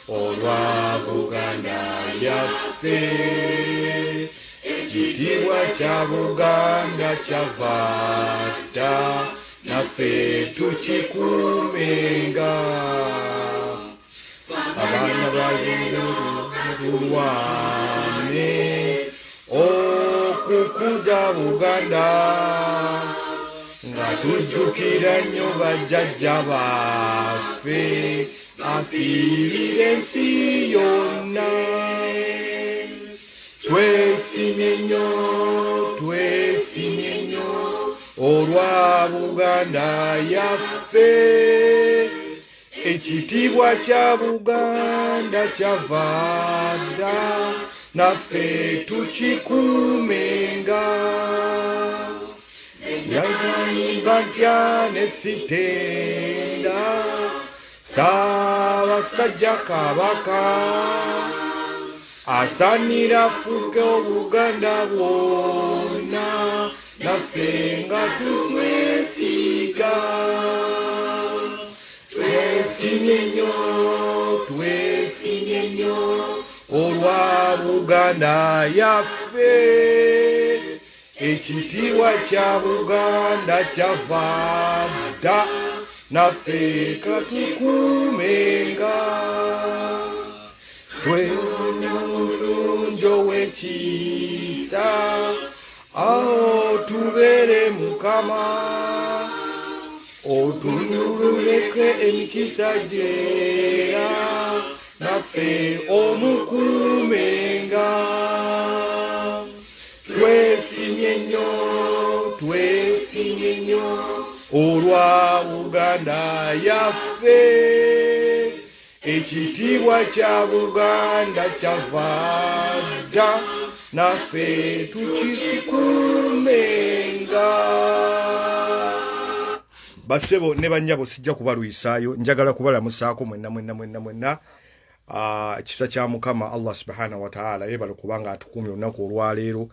Olwa Buganda yaffe ekitiibwa kya Buganda kyavaata naffe tukikuumenga abaana balwane okukuza Buganda nga tujjukira nnyo bajjajja baffe afiirira ensi yonna. Twesimye nnyo olwa Buganda yaffe ekitiibwa kya Buganda kyavaada naffe tukikuumenga. Yagamba ntya ne sitenda Ssaabasajja Kabaka asaanira afuuke Obuganda bwonna naffe nga tutwesiga. Twesimye nnyo olwa Buganda yaffe ekitiibwa kya Buganda kyavaada naffe katukuumenga. Twemunjo w'ekiisa awo tubeere Mukama otunuleke emikisa gyera naffe omukuumenga. Twesimye nnyo olwa Buganda yaffe ekitiibwa kya Buganda kyavaada naffe tukikuumenga. Bassebo ne bannyabo sijja kubalwisaayo, njagala kubalamusaako mwenna. Ekisa kya Mukama Allah subhanahu wa ta'ala yeebale kubanga atukumye olunaku olwaleero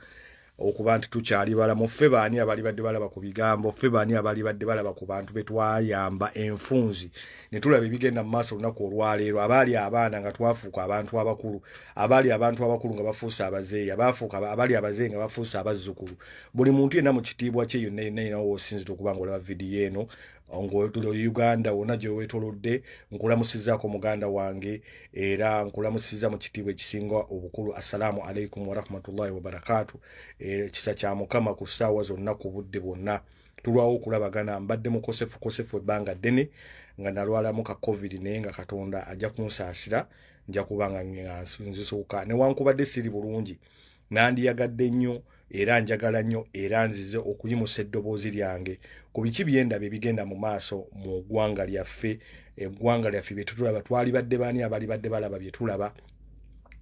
okuba nti tukyali balamu. Ffe baani abali badde balaba ku bigambo, ffe baani abali badde balaba ku bantu be twayamba enfunzi ne tulaba ebigenda mu maaso olunaku olwaleero, abaali abaana nga twafuuka abantu abakulu, abaali abantu abakulu nga bafuuse abazeeyi, abaali abazeeyi nga bafuuse abazzukulu. Buli muntu yenna mu kitiibwa kye yonna w'osinzira okuba ng'olaba vidiyo eno ng'otula Uganda wonna gye weetolodde, nkulamusizzaako muganda wange era nkulamusizza mu kitiibwa ekisinga obukulu. Assalaamu alaikum warahmatullahi wabarakatuh. Ekisa kya Mukama ku ssaawa zonna ku budde bwonna. Tulwawo okulabagana, mbadde mukosefu ebbanga ddene nga nalwalamu ka covid naye nga Katonda ajja kunsaasira, nja kuba nga nzisuuka. Newankubadde siri bulungi, nandiyagadde nnyo era njagala nnyo era nzize okuyimusa eddoboozi lyange ku biki byendaba ebigenda mu maaso mu ggwanga lyaffe. Eggwanga lyaffe bye tutulaba, twali badde baani abali badde balaba bye tulaba,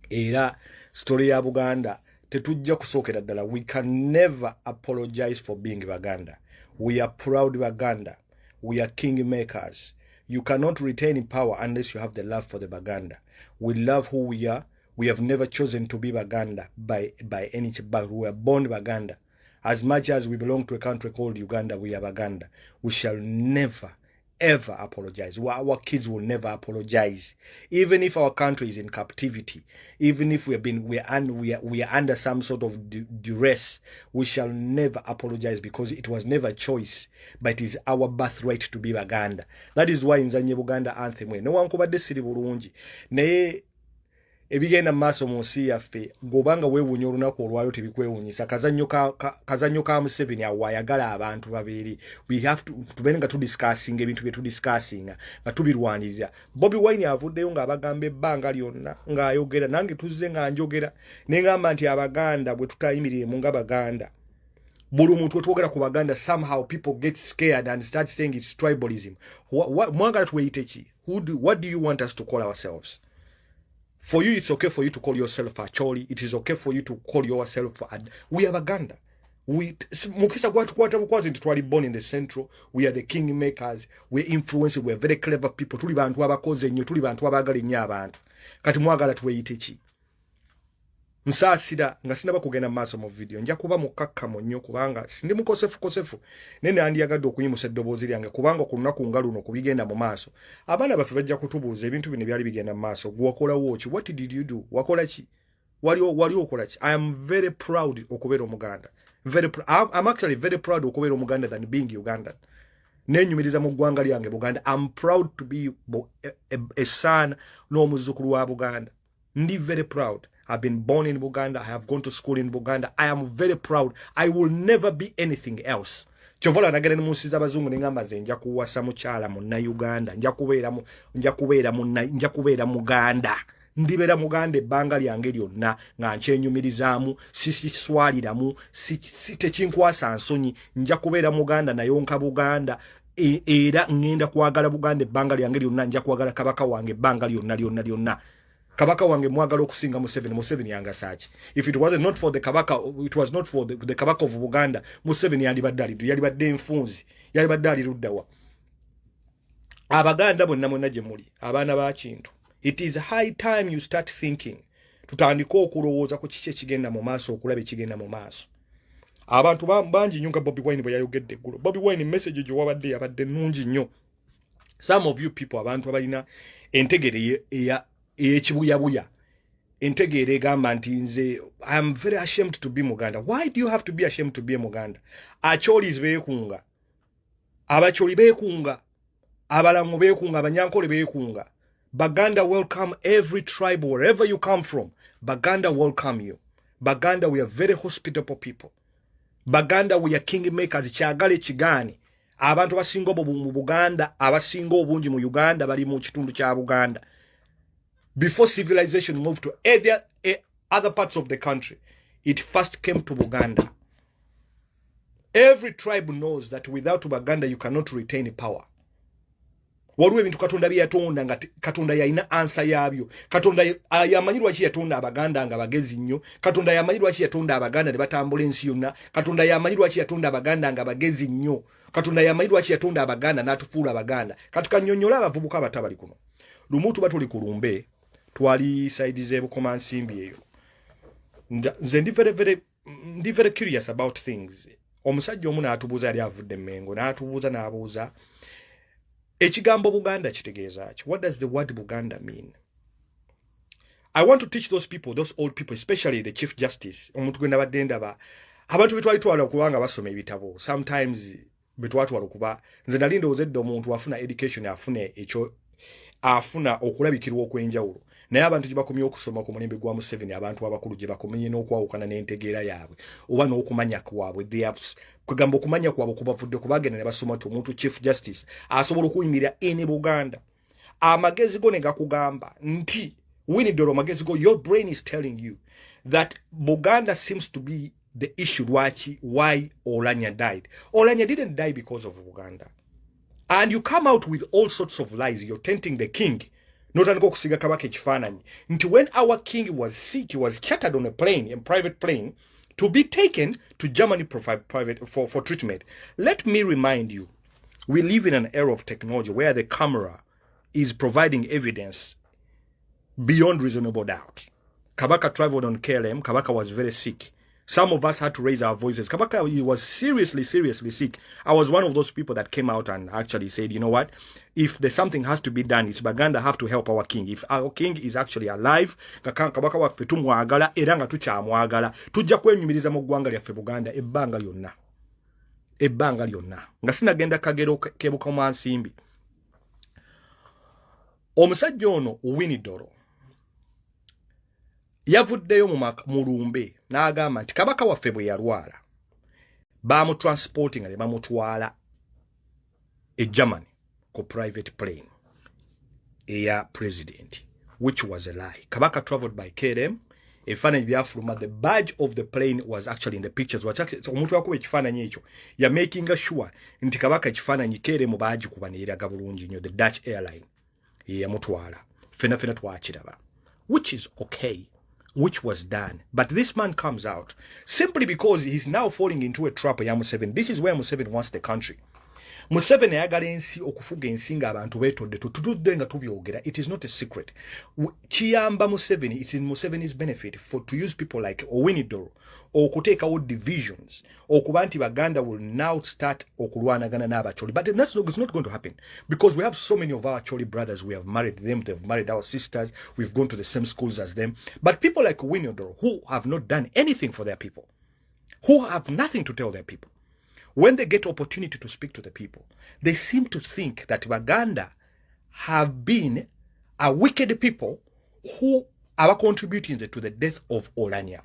era story ya Buganda tetujja kusookera ddala. We can never apologize for being Baganda. We are proud Baganda. We are king makers. You cannot retain power unless you have the love for the Baganda. We love who we are. We have never chosen to be Baganda by any but we were born Baganda. As much as we belong to a country called Uganda, we are Baganda. We shall never ever apologize. Our kids will never apologize. Even if our country is in captivity, even if we are under some sort of duress, we shall never apologize because it was never a choice, but it is our birthright to be Baganda. That is why in Zanye Buganda anthem, no one covered the city Burunji. Naye ebigenda maaso mu nsi yaffe gobanga weewuunya olunaku olwayo tebikwewuunyisa kazannyo ka Museveni awo ayagala abantu babiri we have to tubeere nga tudiscussing ebintu bye tudiscussinga nga tubirwanirira. Bobi Wine avuddeyo ng'abagamba ebbanga lyonna ng'ayogera nange tuzze nga njogera ne ngamba nti abaganda bwe tutayimirire mu ng'abaganda buli muntu twogera ku baganda somehow people get scared and start saying it's tribalism. Mwagala tuweyite ki? What do you want us to call ourselves? For you, it's okay for you to call yourself a Choli. It is okay for you to call yourself a... We are Baganda. Mukisa twali born in the central. We are the kingmakers. We're influenced. We're very clever people. Tuli bantu abakoze nnyo. Tuli bantu abagala nnyo abantu. Kati mwagala tuweyite ki? Nsasira nga sinaba kugenda maaso mu video nja kuba mukkakkamu nnyo kubanga sindi mukosefu nene andiyagadde okuyimusa eddoboozi lyange kubanga ku lunaku nga luno kubigenda mu maaso abaana baffe bajja kutubuuza ebintu bino byali bigenda mu maaso gwakolawo ki? What did you do? Wakola ki? wali okola ki? I am very proud okubeera Omuganda. I'm actually very proud okubeera Omuganda than being Ugandan. Nenyumiriza mu ggwanga lyange Buganda. I'm proud to be a son n'omuzzukulu wa Buganda. Ndi very proud. I've been born in Buganda. I have gone to school in Buganda. I am very proud. I will never be anything else. Chovola nagenda mu nsi z'abazungu ne ngamba ze nja kuwasa mukyala munna Uganda. Nja kubeera Muganda. Ndibeera Muganda ebbanga lyange lyonna nga nkyenyumirizaamu siswaliramu tekinkwasa nsonyi. Nja kubeera Muganda nayonka Buganda. Era ngenda kwagala Buganda ebbanga lyange lyonna. Nja kwagala kabaka wange ebbanga lyonna. Kabaka wange mwagala okusinga Museveni yanga sachi. If it was not for the Kabaka, it was not for the Kabaka of Buganda, Museveni yalibadde enfunzi, yalibadde aliruddawa. Abaganda bonna gye muli, abaana ba kintu. It is high time you start thinking. Tutandika okulowooza ku kiki ekigenda mu maaso, okulaba ekigenda mu maaso. Abantu bangi nnyo nga Bobi Wine bwe yayogedde eggulo. Bobi Wine message gye wabadde yabadde nnungi nnyo. Some of you people abantu abalina entegere ekibuyabuya entegere egamba nti nze I am very ashamed to be Muganda. Why do you have to be ashamed to be a Muganda? Acholis beekunga, abacholi beekunga, abalamu beekunga, abanyankole beekunga. Baganda welcome every tribe wherever you come from. Baganda welcome you. Baganda, we are very hospitable people. Baganda, we are kingmakers. Kyagale kigani abantu basinga mu Buganda, abasinga obungi mu Uganda bali mu kitundu kya Buganda. Before civilization moved to other parts of the country, it first came to Buganda. Every tribe knows that without Buganda you cannot retain power. Waliwo ebintu Katonda bye yatonda nga Katonda yalina ansa yabyo. Katonda yamanyi lwaki yatonda Abaganda nga bagezi nnyo. Katonda yamanyi lwaki yatonda Abaganda ne batambula ensi yonna. Katonda yamanyi lwaki yatonda Abaganda nga bagezi nnyo. Katonda yamanyi lwaki yatonda Abaganda n'atufuula Abaganda. Katukannyonnyola abavubuka abatabali kuno. Lumutu batuli ku Lumbe. Twali side ze Bukoma Nsimbi eyo. Nze ndi very curious about things. Omusajja omu n'atubuuza yali avudde Mmengo n'abuuza ekigambo Buganda kitegeeza ki? What does the word Buganda mean? I want to teach those people, those old people, especially the Chief Justice. Omuntu gwe nabadde ndaba abantu betwalitwala okubanga basoma ebitabo. Sometimes betwatwala okuba nze nali ndoozedde omuntu afuna education afuna okulabikirwa okwenjawulo. Naye abantu gye bakomye okusoma ku mulembe gwa Museveni, abantu abakulu gye bakomye n'okwawukana n'entegeera yaabwe oba n'okumanya kwabwe. Kugamba okumanya kwabwe kubavudde kubagenda ne basoma tu omuntu Chief Justice asobola okuyimirira ene Buganda. Amagezi go ne gakugamba nti Winnie amagezi go, your brain is telling you that Buganda seems to be the issue why OULANYA died. OULANYA didn't die because of Buganda. And you come out with all sorts of lies. You're tenting the king. Notandika okusiga kabaka ekifaananyi nti when our king was sick, he was chartered on a private plane to be taken to Germany for treatment. Let me remind you, we live in an era of technology where the camera is providing evidence beyond reasonable doubt. Kabaka traveled on KLM. Kabaka was very sick. Some of us had to raise our voices. Kabaka, he was seriously sick. I was one of those people that came out and actually said, you know what? If there's something has to be done, it's Baganda have to help our king. If our king is actually alive, Kabaka waffe tumwagala era nga tukyamwagala. Tujja kwenyumiriza mu ggwanga lyaffe Buganda ebbanga lyonna. Nga sinagenda kagero kebuka mu Nsimbi. Omusajja ono Winnie Doro Yavuddeyo mu Lumbuye n'agamba nti kabaka waffe bwe yalwala bamutransporting ne bamutwala e Germany ko private plane eya president, which was a lie. Kabaka traveled by KLM. Ebifaananyi byafuluma. The badge of the plane was actually in the pictures. Omuntu wakuba ekifaananyi ekyo ya making sure nti kabaka ekifaananyi KLM badge kuba neeraga bulungi nnyo, the Dutch airline yamutwala. Fena twakiraba, which is okay, which was done. But this man comes out simply because he's now falling into a trap ya Museveni. This is where Museveni wants the country. Museveni ayagala ensi okufuga ensi nga abantu betodde tutudde nga tubyogera. It is not a secret. Kiyamba Museveni, it's in Museveni's benefit to use people like Owinidoro okuteekawo divisions okuba nti Baganda will now start okulwanagana n'abacholi. But it's not going to happen because we have so many of our Choli brothers. We have married them, they've married our sisters, we've gone to the same schools as them. But people like Owinidoro who have not done anything for their people, who have nothing to tell their people, when they get opportunity to speak to the people, they seem to think that Baganda have been a wicked people who are contributing to the death of OULANYA.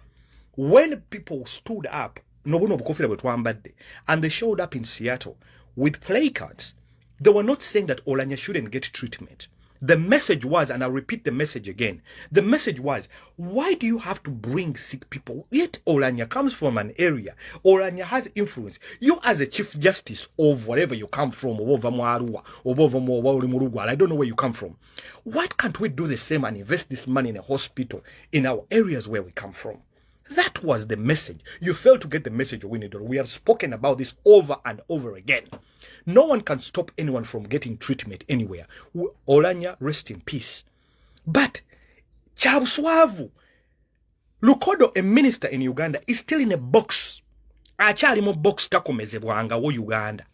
When people stood up, and they showed up in Seattle with placards, they were not saying that OULANYA shouldn't get treatment. The message was, and I'll repeat the message again, the message was, why do you have to bring sick people? Yet OULANYA comes from an area. OULANYA has influence. You as a chief justice of wherever you come from, I don't know where you come from. Why can't we do the same and invest this money in a hospital in our areas where we come from? That was the message. You failed to get the message, Winidor. We have spoken about this over and over again. No one can stop anyone from getting treatment anywhere. OULANYA, rest in peace. But Chabuswavu, Lukodo, a minister in Uganda, is still in a box. Achalimo box takomezebwanga wo Uganda.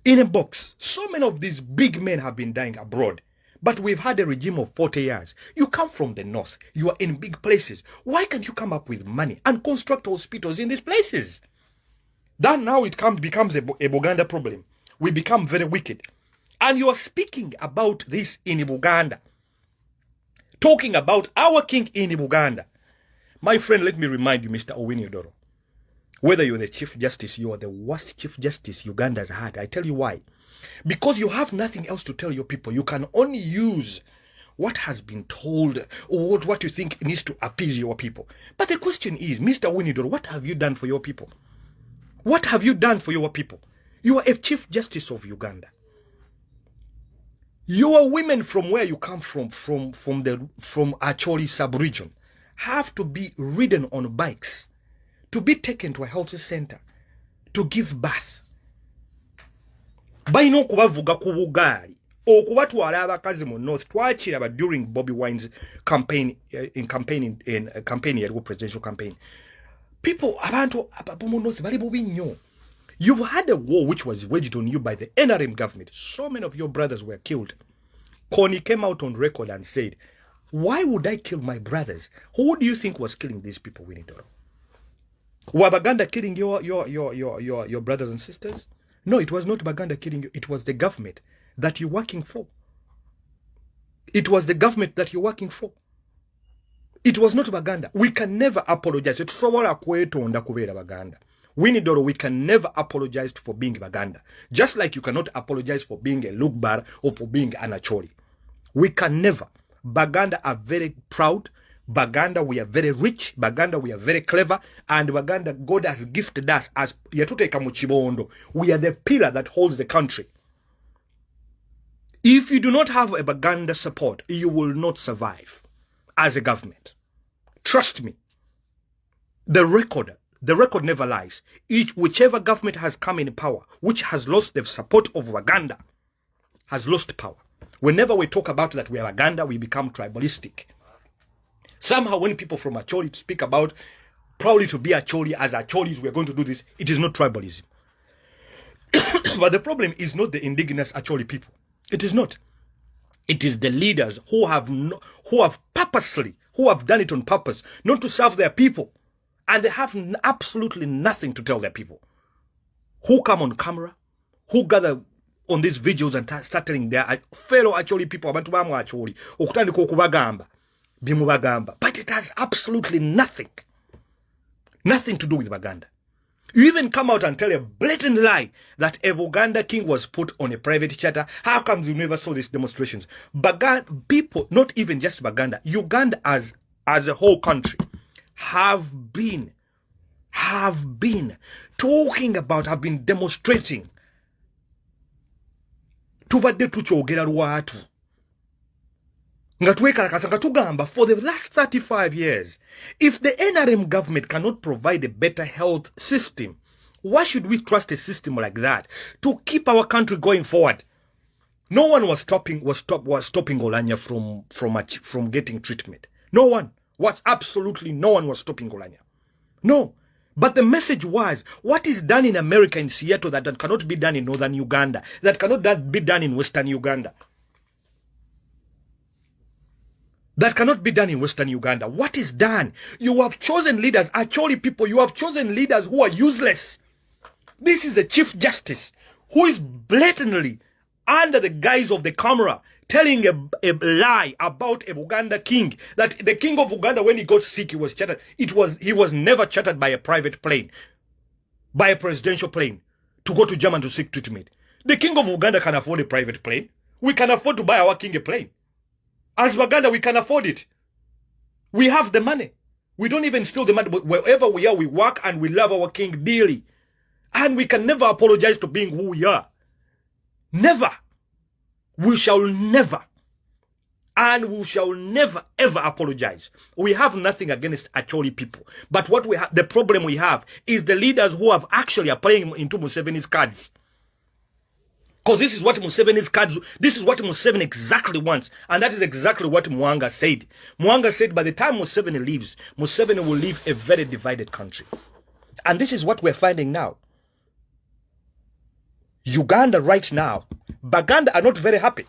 In a box. So many of these big men have been dying abroad. But we've had a regime of 40 years. You come from the north. You are in big places. Why can't you come up with money and construct hospitals in these places? That now it becomes a Buganda problem. We become very wicked. And you are speaking about this in Buganda. Talking about our king in Buganda. My friend, let me remind you, Mr. Owinidoro. Whether you're the Chief Justice, you are the worst Chief Justice Uganda's had. I tell you why. Because you have nothing else to tell your people. You can only use what has been told or what you think needs to appease your people. But the question is, Mr. Owinidoro, what have you done for your people? What have you done for your people? You are a Chief Justice of Uganda. Your women from where you come from Acholi sub-region, have to be ridden on bikes to be taken to a health center to give birth. Baino kubavuga ku bugaali okubatwala abakazi mu north twakiraba during Bobby Wine's campaign campaign ya presidential campaign. People abantu mu north bali bubi nnyo. You've had a war which was waged on you by the NRM government. So many of your brothers were killed. Connie came out on record and said, why would I kill my brothers? Who do you think was killing these people, Winidoro? Were Baganda killing your brothers and sisters? No, it was not Baganda killing you. It was the government that you're working for. It was the government that you're working for. It was not Baganda. We can never apologize. Winidoro, we can never apologize for being Baganda. Just like you cannot apologize for being a Lugbar or for being an Acholi. We can never. Baganda are very proud. Baganda, we are very rich. Baganda, we are very clever. And Baganda, God has gifted us as Yatute Kamuchibondo. We are the pillar that holds the country. If you do not have a Baganda support, you will not survive as a government. Trust me. The record never lies. Whichever government has come in power, which has lost the support of Baganda, has lost power. Whenever we talk about that we are Baganda, we become tribalistic. Somehow when people from Acholi speak about proudly to be Acholi, as Acholis we are going to do this, it is not tribalism. But the problem is not the indigenous Acholi people. It is not. It is the leaders who have done it on purpose, not to serve their people. And they have absolutely nothing to tell their people. Who come on camera, who gather on these videos and start telling their fellow Acholi people, abantu bamu Acholi, okutandika okubagamba. bimubagamba, but it has absolutely nothing to do with Baganda. You even come out and tell a blatant lie that a Buganda king was put on a private charter. How come you never saw these demonstrations? Baganda people, not even just Baganda, Uganda as a whole country, have been talking about, have been demonstrating. Tubadde tukyogera lwatu. Nga twekalakasa nga tugamba for the last 35 years, if the NRM government cannot provide a better health system, why should we trust a system like that to keep our country going forward? No one was stopping OULANYA from getting treatment. No one. Absolutely no one was stopping OULANYA. No. But the message was, what is done in America, in Seattle, that cannot be done in northern Uganda, that cannot be done in western Uganda? That cannot be done in western Uganda. What is done? You have chosen leaders, actually people, you have chosen leaders who are useless. This is the Chief Justice who is blatantly, under the guise of the camera, telling a lie about a Uganda king, that the king of Uganda, when he got sick, he was chartered. He was never chartered by a private plane, by a presidential plane, to go to Germany to seek treatment. The king of Uganda can afford a private plane. We can afford to buy our king a plane. As Baganda, we can afford it. We have the money. We don't even steal the money. But wherever we are, we work and we love our king dearly. And we can never apologize to being who we are. Never. We shall never. And we shall never, ever apologize. We have nothing against Acholi people. But what we have, the problem we have is the leaders who have actually are playing into Museveni's cards. Because this is what Museveni's cards, this is what Museveni exactly wants. And that is exactly what Mwanga said. Mwanga said by the time Museveni leaves, Museveni will leave a very divided country. And this is what we're finding now. Uganda right now, Baganda are not very happy.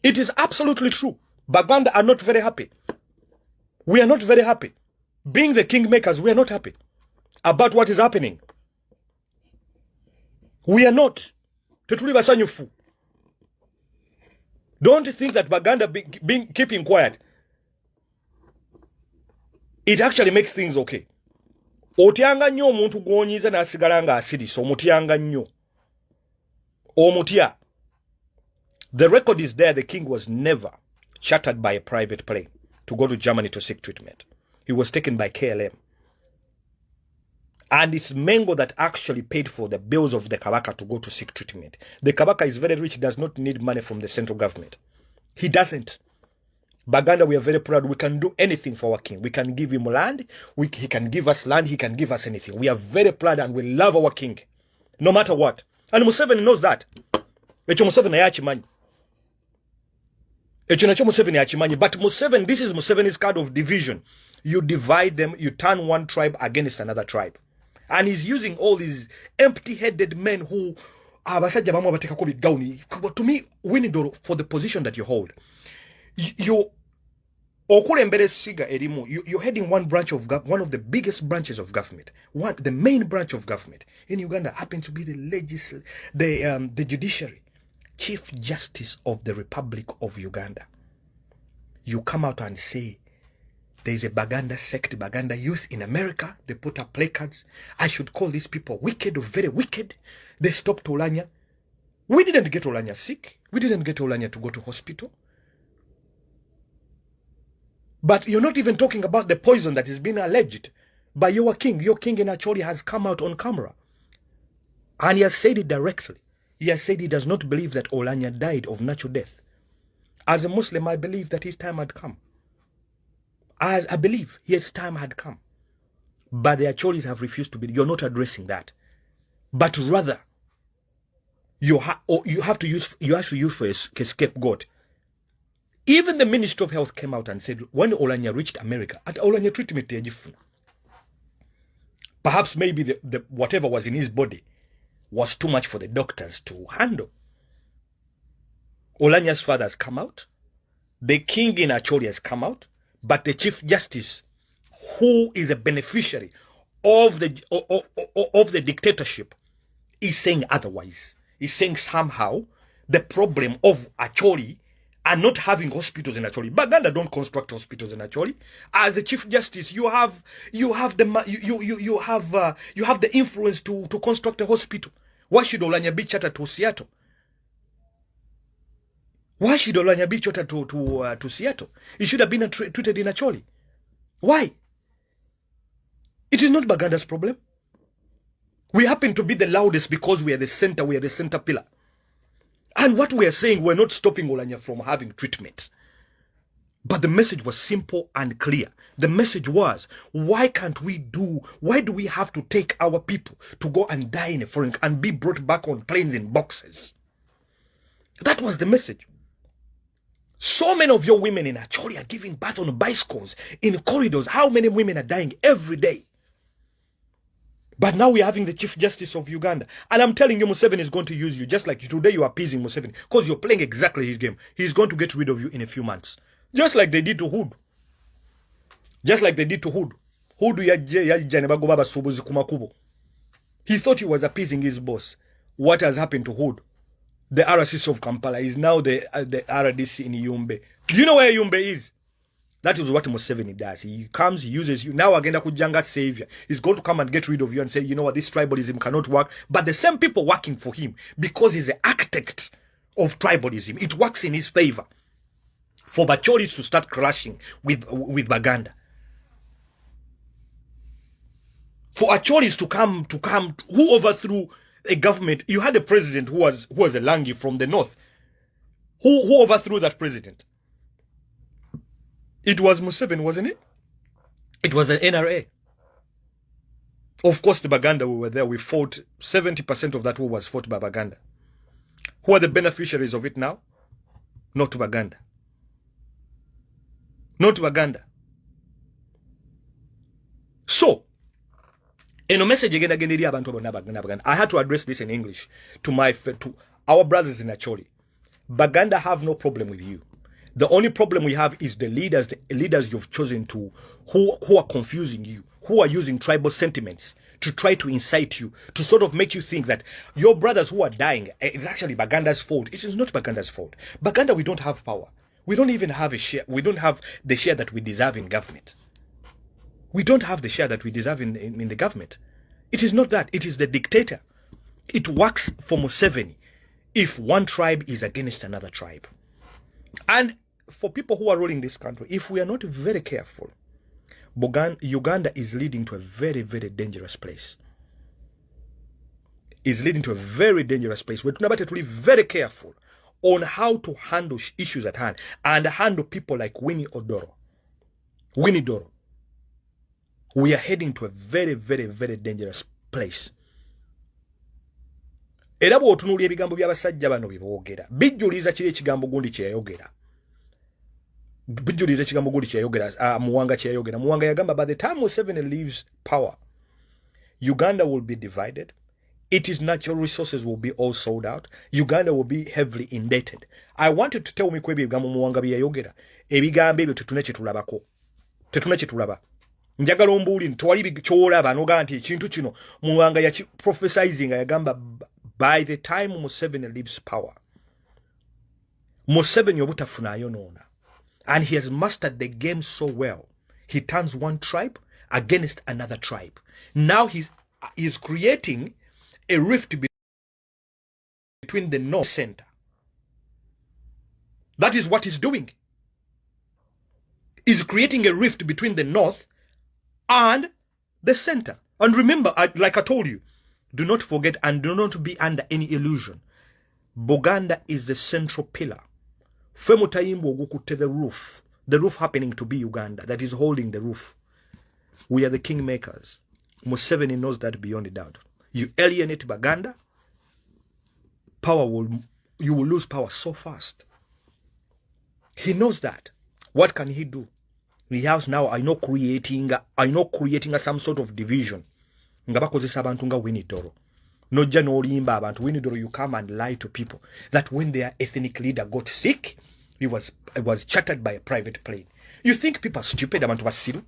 It is absolutely true. Baganda are not very happy. We are not very happy. Being the kingmakers, we are not happy about what is happening. We are not. Don't think that Baganda keeping quiet, it actually makes things okay. Otyanga nnyo omuntu gw'onyiiza n'asigala nga asirisa, omutyanga nnyo. Omutya. The record is there. The king was never chartered by a private plane to go to Germany to seek treatment. He was taken by KLM. And it's Mengo that actually paid for the bills of the Kabaka to go to seek treatment. The Kabaka is very rich, does not need money from the central government. He doesn't. Baganda, we are very proud. We can do anything for our king. We can give him land. He can give us land. He can give us anything. We are very proud and we love our king. No matter what. And Museveni knows that. But Museveni, this is Museveni's card of division. You divide them, you turn one tribe against another tribe. And he's using all these empty-headed men who to me, Winnie, for the position that you hold, you're heading one branch of one of the biggest branches of government. The main branch of government in Uganda happens to be the judiciary, Chief Justice of the Republic of Uganda. You come out and say, there's a Baganda sect, Baganda youth in America. They put up placards. I should call these people wicked or very wicked. They stopped OULANYA. We didn't get OULANYA sick. We didn't get OULANYA to go to hospital. But you're not even talking about the poison that is being alleged by your king. Your king in Acholi has come out on camera. And he has said it directly. He has said he does not believe that OULANYA died of natural death. As a Muslim, I believe that his time had come. As I believe his time had come. But the Acholis have refused to be. You're not addressing that. But rather, you have to use for a scapegoat. Even the Ministry of Health came out and said, when OULANYA reached America, at OULANYA treatment, perhaps maybe the whatever was in his body was too much for the doctors to handle. OULANYA's father has come out. The king in Acholi has come out. But the Chief Justice, who is a beneficiary of the dictatorship, is saying otherwise. He's saying somehow the problem of Acholi and not having hospitals in Acholi. Baganda don't construct hospitals in Acholi. As a Chief Justice, you have the influence to construct a hospital. Why should OULANYA be chartered to Seattle? Why should OULANYA be chartered to Seattle? It should have been treated in Acholi. Why? It is not Baganda's problem. We happen to be the loudest because we are the center pillar. And what we are saying, we're not stopping OULANYA from having treatment. But the message was simple and clear. The message was, why do we have to take our people to go and die in a foreign and be brought back on planes in boxes? That was the message. So many of your women in Acholi are giving birth on bicycles, in corridors. How many women are dying every day? But now we're having the Chief Justice of Uganda. And I'm telling you, Museveni is going to use you, just like today you are appeasing Museveni, because you're playing exactly his game. He's going to get rid of you in a few months. Just like they did to Hood. Just like they did to Hood. He thought he was appeasing his boss. What has happened to Hood? The RCC of Kampala is now the RDC in Yumbe. Do you know where Yumbe is? That is what Museveni does. He comes, he uses you. Now again, Kujanga savior. He's going to come and get rid of you and say, you know what, this tribalism cannot work. But the same people working for him, because he's the architect of tribalism, it works in his favor. For Bacholis to start clashing with Baganda. For Acholis to come, who overthrew a government. You had a president who was a Langi from the north. Who overthrew that president? It was Museveni, wasn't it? It was the NRA. Of course, the Baganda, we were there. We fought. 70% of that war was fought by Baganda. Who are the beneficiaries of it now? Not Baganda. Not Baganda. So, I had to address this in English to our brothers in Acholi. Baganda have no problem with you. The only problem we have is the leaders you've chosen to, who are confusing you, who are using tribal sentiments to try to incite you, to sort of make you think that your brothers who are dying, it's actually Baganda's fault. It is not Baganda's fault. Baganda, we don't have power. We don't even have a share. We don't have the share that we deserve in government. We don't have the share that we deserve in the government. It is not that. It is the dictator. It works for Museveni if one tribe is against another tribe. And for people who are ruling this country, if we are not very careful, Uganda is leading to a very, very dangerous place. Is leading to a very dangerous place. We're to be very careful on how to handle issues at hand and handle people like Winnie Doro. We are heading to a very, very, very dangerous place. Era bw'otunuulira ebigambo by'abasajja bano bye boogera bijjuliza kiri ekigambo gundi kye yayogera. Bijjuliza ekigambo gundi kye yayogera, Muwanga kye yayogera. Muwanga yagamba, by the time Museveni leaves power, Uganda will be divided. Its natural resources will be all sold out. Uganda will be heavily indebted. I wanted to tell me kwebi ebigambo Muwanga bye yayogera. Ebigambo ebyo tetune kye tulabako. Tetune kye tulaba. Njagala ombuulire tewali kyolaba n'ogamba nti ekintu kino Muwanga ya prophesizing yagamba, by the time Museveni leaves power, Museveni obutafunayo noona. And he has mastered the game so well. He turns one tribe against another tribe. Now he's creating a rift between the north and center. That is what he's doing. He's creating a rift between the north and the center. And remember, like I told you, do not forget and do not be under any illusion. Buganda is the central pillar. The roof happening to be Uganda, that is holding the roof. We are the kingmakers. Museveni knows that beyond a doubt. You alienate Baganda, you will lose power so fast. He knows that. What can he do? He has now, creating some sort of division. Ngabakozesa abantu nga Winnie Doro. Nojja n'olimba abantu. Winnie Doro, you come and lie to people that when their ethnic leader got sick, he was chartered by a private plane. You think people are stupid, abantu basiru?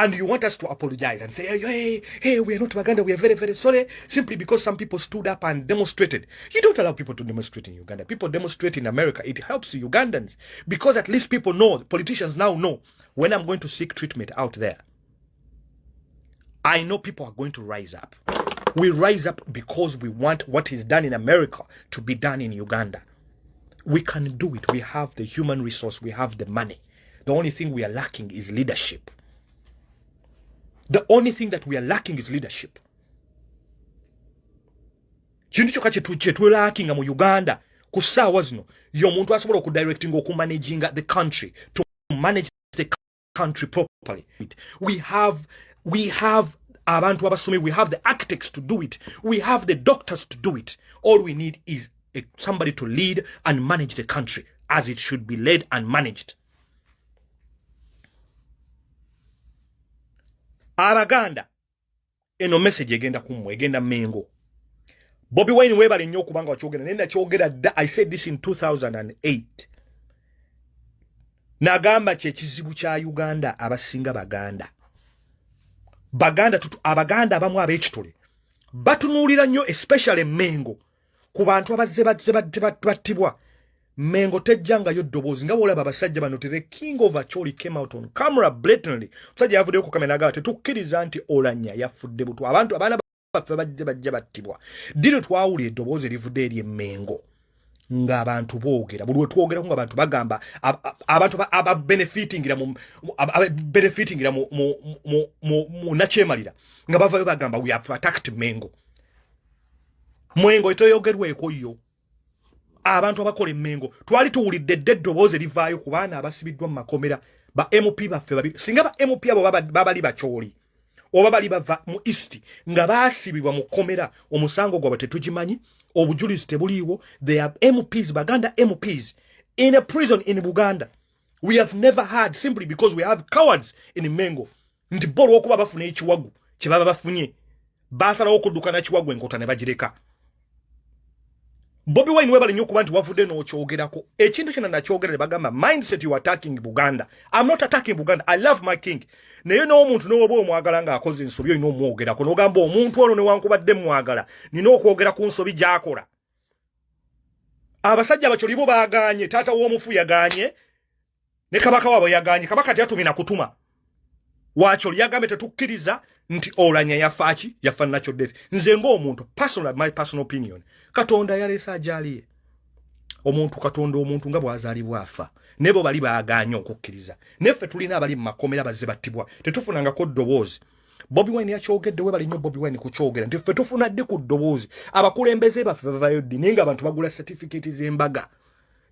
And you want us to apologize and say, hey, we are not Uganda, we are very, very sorry, simply because some people stood up and demonstrated. You don't allow people to demonstrate in Uganda. People demonstrate in America. It helps Ugandans because at least people know, politicians now know, when I'm going to seek treatment out there, I know people are going to rise up. We rise up because we want what is done in America to be done in Uganda. We can do it. We have the human resource. We have the money. The only thing we are lacking is leadership. The only thing that we are lacking is leadership. Chintu choka chetu lacking mu Uganda kusawa zino yo muntu asobola ku directing oku managing the country to manage the country properly. We have abantu abasome, we have the architects to do it. We have the doctors to do it. All we need is somebody to lead and manage the country as it should be led and managed. Abaganda eno message egenda kumwe egenda mengo. Bobi Wine webale nnyo kubanga wakyogera nenda kyogera I said this in 2008. Nagamba kye kizibu kya Uganda abasinga baganda. Abaganda abamu ab'ekitole batunuulira nnyo especially mengo ku bantu abazze battibwa. Mengo tejjanga yo ddoboozi nga bw'olaba abasajja bano the king of Acholi came out on camera blatantly. Musajja yavuddeyo ku kamera n'agamba tetukkiriza nti Oulanya yafudde butu. Abaana baffe bajja battibwa. Dino twawulira eddoboozi erivudde eri Mengo ng'abantu boogera. Buli we twogerako ng'abantu bagamba abantu ababenefitingira mu nakyemalira nga bavayo bagamba we have attacked Mengo. Mwengo etoyogerweko yo. Abantu abakola Mengo twali tuwulidde eddoboozi erivaayo ku baana abasibiddwa mu makomera ba MP baffe babiri. Singa ba MP abo babali Bacholi oba bali bava mu East nga baasibibwa mu komera omusango gwabwe tetugimanyi, obujulizi tebuliiwo. They are MPs, Baganda MPs in a prison in Buganda. We have never had, simply because we have cowards in Mengo. Nti bolo okuba bafuna ekiwagu kye baba bafunye basalawo okudduka na kiwagu enkota ne bagireka. Bobi Wine webale nnyo kuba nti wavudde n'okyogerako. Ekintu kino nakyogera ne bagamba mindset you attacking Buganda. I'm not attacking Buganda. I love my king. Naye n'omuntu n'oba omwagala ng'akoze ensobi olina omwogerako n'ogamba omuntu ono newankubadde mwagala nina okwogera ku nsobi gy'akola. Abasajja Abacholi bo baaganye, taata w'omufu yaganye ne kabaka waabwe yaganye. Kabaka teyatumina kutuma. Wacholi yagambe tetukkiriza nti Oulanya yafaaki yafa natural death. Nze ng'omuntu my personal opinion, Katonda yalesa ajaliye omuntu Katonda omuntu nga bwazaalibwa afa nebo bali baaganya okukkiriza. Neffe tulina abali mu makomera bazze battibwa tetufunangako ddoboozi. Bobi Wine yakyogedde webali nnyo Bobi Wine kukyogera nti ffe tufunadde ku ddoboozi. Abakulembeze baffe bavayo ddi naye nga abantu bagula certificate z'embaga.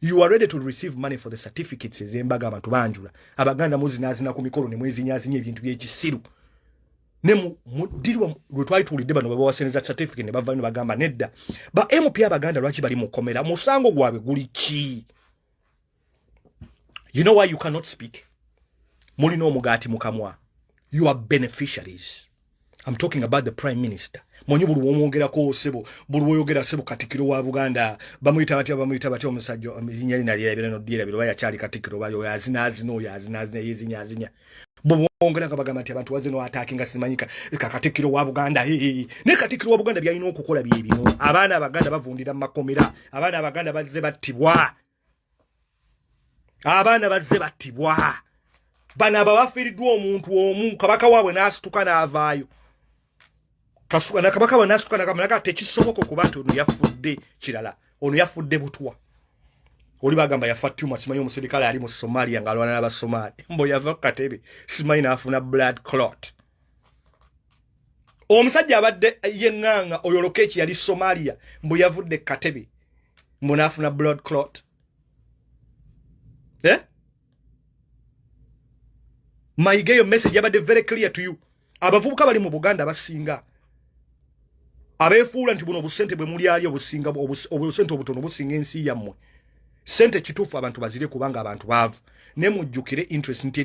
You are ready to receive money for the certificates z'embaga abantu banjula. Abaganda muzinaazina ku mikolo ne mwezinyaazinya ebintu by'ekisiru. Ne mudirwa lwe twali tuwulidde bano babawaseneza certificate ne bavaayo ne bagamba nedda. Ba MP Abaganda lwaki bali mu komera? Musango gwabwe guli ki? You know why you cannot speak? Mulina omugaati mukamwa. You are beneficiaries. I'm talking about the Prime Minister. Monyi buli womwogerako sebo, buli woyogera sebo Katikiro wa Buganda, bamuyita batya omusajja emizinya lina lyebera no dira biro yakyali Katikiro bayo yazina yezinyazinya. Bwongera kabagamba nti abantu wazino attacking simanyika Katikiro wa Buganda ne Katikiro wa Buganda byalina okukola byebino. Abaana Abaganda bavundira mu makomera, abaana Abaganda bazze battibwa. Abaana bazze battibwa. Bana abafiiriddwa omuntu omu kabaka waabwe n'asituka n'avaayo. Kasuka na kabaka wanasituka na kamera tekisoboka okuba nti ono yafudde kirala. Ono yafudde butwa. Oli bagamba yafa tumor simanyi omuserikale ali mu Somalia ng'alwana n'Abasomali. Mbo yava ku katebe simanyi n'afuna blood clot. Omusajja abadde yenganga oyolokeeki yali Somalia mbo yavudde ku katebe mbo n'afuna blood clot. My gay message yabadde very clear to you. Abavubuka bali mu Buganda basinga abefuula nti buno obusente bwe muli ali obusinga obusente obutono businga ensi yammwe. Sente kituufu abantu bazire kubanga abantu baavu. Ne mujjukire interest nti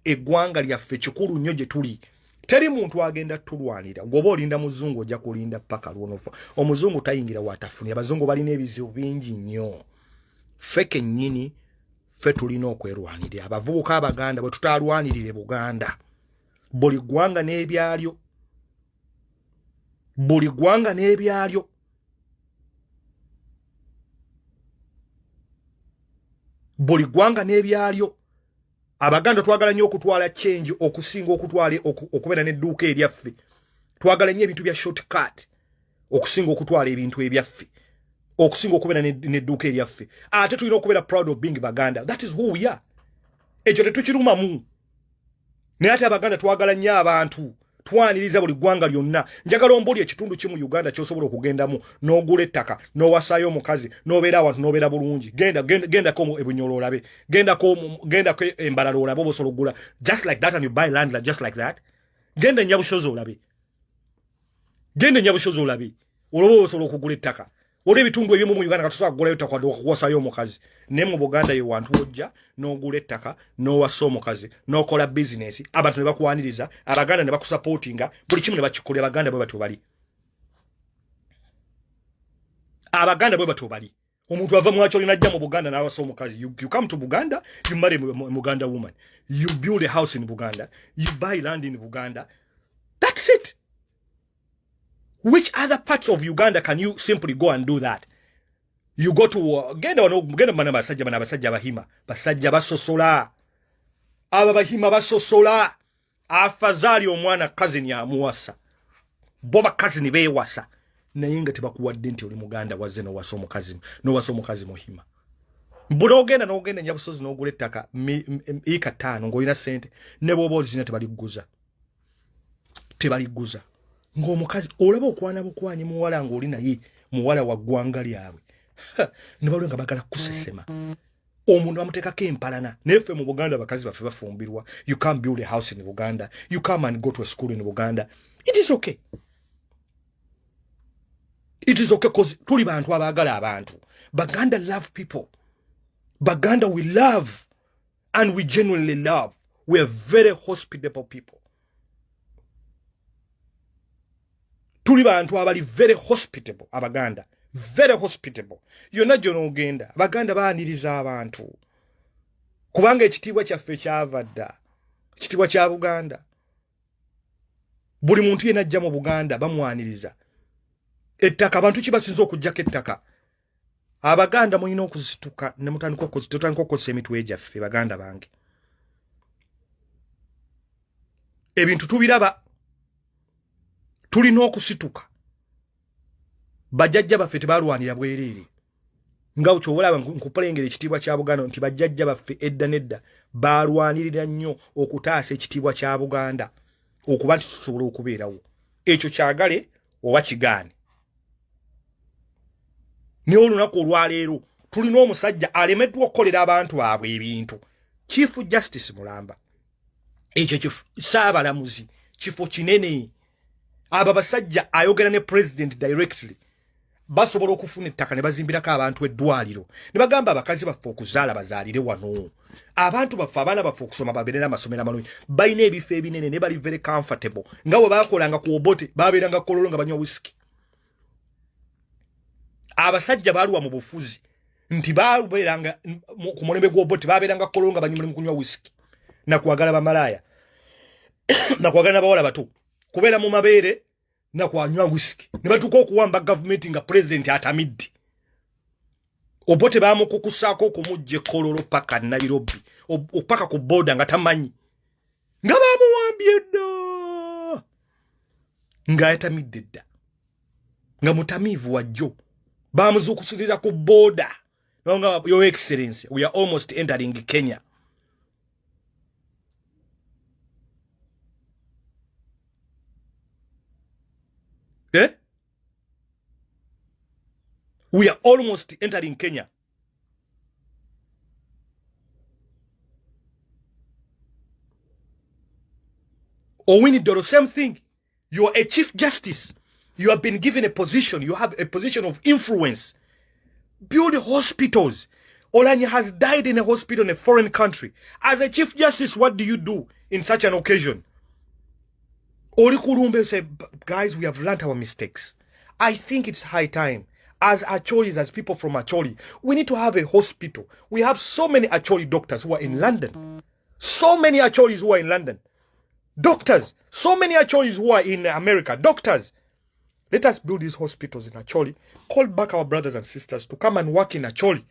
eggwanga lyaffe kikulu nnyo gye tuli. Teri muntu agenda tulwanira. Goba olinda muzungu ojja kulinda paka lwonofa. Omuzungu tayingira watafuni. Abazungu balina ebizibu bingi nnyo. Feke nnyini ffe tulina okwerwanirira. Abavubuka abaganda bwe tutalwanirire Buganda, buli ggwanga n'ebyalyo, buli ggwanga n'ebyalyo. Buli ggwanga n'ebyalyo. Abaganda twagala nnyo okutwala change okusinga okubeera n'edduuka eryaffe. Twagala nnyo ebintu bya shortcut okusinga okutwala ebintu ebyaffe, okusinga okubeera n'edduuka eryaffe. Ate tulina okubeera proud of being Baganda. That is who we are. Ekyo tetukirumamu. Naye ate Abaganda twagala nnyo abantu, twaniriza buli ggwanga lyonna. Njagala ombuli ekitundu kimu Uganda ky'osobola okugendamu n'ogula ettaka n'owasaayo omukazi n'obeera awantu n'obeera bulungi. Gendako ebunyolo olabe, gendako embalala olabe oba osobola okugula just like that, and you buy land like just like that. Genda Nnyabushozi olabe, genda Nnyabushozi olabe olaba osobola okugula ettaka. Olaba ebitundu ebimu mu Uganda katusobola kugulayo ettaka okuwasaayo omukazi. Naye mu Buganda ye wantu wojja n'ogula ettaka n'owasa omukazi n'okola business, abantu ne bakwaniriza, Abaganda ne bakusupportinga, buli kimu ne bakikolera. Abaganda bwe batyo bali. Abaganda bwe batyo bali. Omuntu ava mu Acholi n'ajja mu Buganda n'awasa omukazi. You come to Buganda, you marry a Buganda woman. You build a house in Buganda. You buy land in Buganda. That's it. Which other parts of Uganda can you simply go and do that? You go to genda mana basajja bahima, basajja basosola. Aba bahima basosola. Afazali omwana cousin ya muwasa. Boba cousin bewasa. Naye nga tebakuwadde nti oli Muganda wazze no wasa omukazi muhima. Mbulogenda n'ogenda Nyabusozi n'ogula ettaka eka 5 ng'olina ssente, ne bw'oba olizina tebaliguza. Ng'omukazi olaba okwana bukwanyi muwala ng'oli naye muwala wa ggwanga lyabwe. Ne balwe nga bagala kusesema. Omuntu bamuteekako empalana. Naye ffe mu Buganda abakazi baffe bafumbirwa. You can't build a house in Buganda. You come and go to a school in Buganda. It is okay. It is okay because tuli bantu abagala abantu. Baganda love people. Baganda we love, and we genuinely love. We are very hospitable people. Tuli bantu abali very hospitable Abaganda. Very hospitable. Yonna gyono ogenda Baganda baaniriza abantu. Kubanga ekitiibwa kyaffe kyavadda. Ekitiibwa kya Buganda. Buli muntu yenna ajja mu Buganda bamwaniriza. Ettaka abantu kibasinza okujjako ettaka. Abaganda mulina okuzituka ne mutandika okukozesa emitwe gyaffe Baganda bange. Ebintu tubiraba. Tulina okusituka. Bajjajja baffe tebalwanira bwereere. Nga kyobalaba nkupalengera ekitiibwa kya Buganda nti bajjajja baffe edda nedda balwanirira nnyo okutaasa ekitiibwa kya Buganda okuba nti tusobola okubeerawo. Ekyo kyagale oba kigaane. Ne olunaku olwaleero tulina omusajja alemeddwa okukolera abantu baabwe ebintu. Chief Justice Mulamba. Ekyo kifo Saabalamuzi kifo kinene. Aba basajja ayogera ne president directly. Basobola okufuna ettaka ne bazimbirako abantu eddwaliro. Ne bagamba abakazi baffe okuzaala bazaalire wano. Abantu baffe abaana baffe okusoma babeere n'amasomero amalungi. Balina ebifo ebinene ne bali very comfortable. Nga bwe baakolanga ku Obote babeeranga kololo nga banywa whisky. Abasajja baaluwa mu bufuzi nti baabeeranga ku mulembe gw'Obote babeeranga kololo nga banywa kunywa whisky. Na kwagala bamalaaya. Na kwagala n'abawala bato. Kubeera mu mabeere na kwanywa whisky. Ne batuuka okuwamba government nga president atamidde. Obote baamukukusaako okumujja Kololo paka Nairobi. Opaka ku border nga tamanyi. Nga baamuwambye dda. Nga yatamidde dda. Nga mutamiivu wajjo. Baamuzuukusiriza ku border. Nga Your Excellency, we are almost entering Kenya. Eh? We are almost entering Kenya. Owinidoro, same thing. You are a Chief Justice. You have been given a position. You have a position of influence. Build hospitals. OULANYA has died in a hospital in a foreign country. As a Chief Justice, what do you do in such an occasion? Ori Kurumbe said, guys, we have learned our mistakes. I think it's high time. as Acholis, as people from Acholi, we need to have a hospital. We have so many Acholi doctors who are in London. So many Acholis who are in London. Doctors. So many Acholis who are in America. Doctors. Let us build these hospitals in Acholi. Call back our brothers and sisters to come and work in Acholi.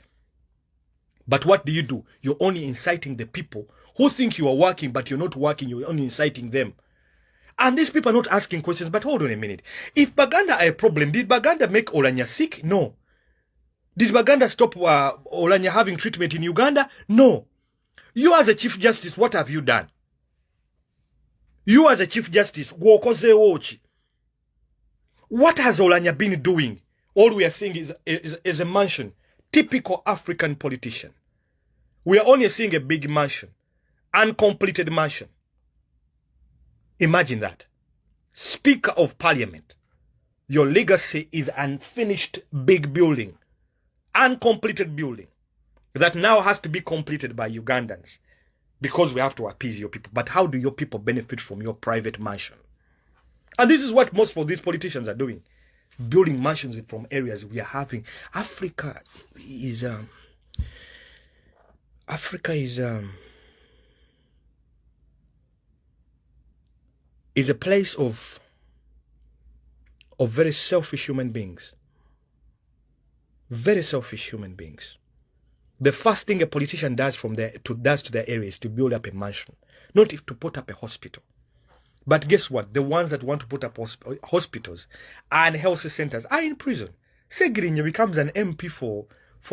But what do? You're only inciting the people who think you are working, but you're not working. You're only inciting them. And these people are not asking questions. But hold on a minute. If Baganda are a problem, did Baganda make OULANYA sick? No. Did Baganda stop OULANYA having treatment in Uganda? No. You as a Chief Justice, what have you done? You as a Chief Justice, what has OULANYA been doing? All we are seeing is a mansion. Typical African politician. We are only seeing a big mansion. Uncompleted mansion. Imagine that. Speaker of Parliament. Your legacy is unfinished big building. Uncompleted building. That now has to be completed by Ugandans. Because we have to appease your people. But how do your people benefit from your private mansion? And this is what most of these politicians are doing. Building mansions from areas we are having. Africa is a place of very selfish human beings. Very selfish human beings. The first thing a politician does to their area is to build up a mansion, not to put up a hospital. But guess what? The ones that want to put up hospitals and health centers are in prison. Segirinya becomes an MP for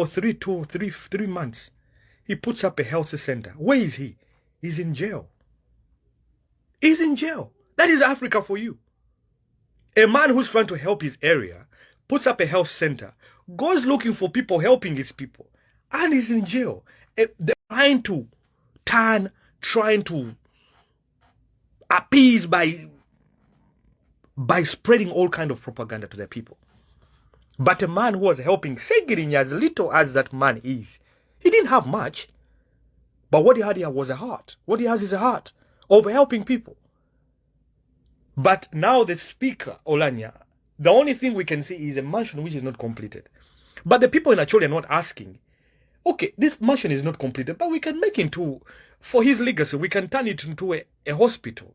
3 months. He puts up a health center. Where is he? He's in jail. He's in jail. That is Africa for you. A man who's trying to help his area puts up a health center, goes looking for people helping his people, and he's in jail. They're trying to appease by spreading all kind of propaganda to their people. But a man who was helping Segirinya, as little as that man is, he didn't have much. But what he had here was a heart. What he has is a heart of helping people. But now the speaker, OULANYA, the only thing we can see is a mansion which is not completed. But the people in Acholi are not asking, okay, this mansion is not completed, but we can make it for his legacy, we can turn it into a hospital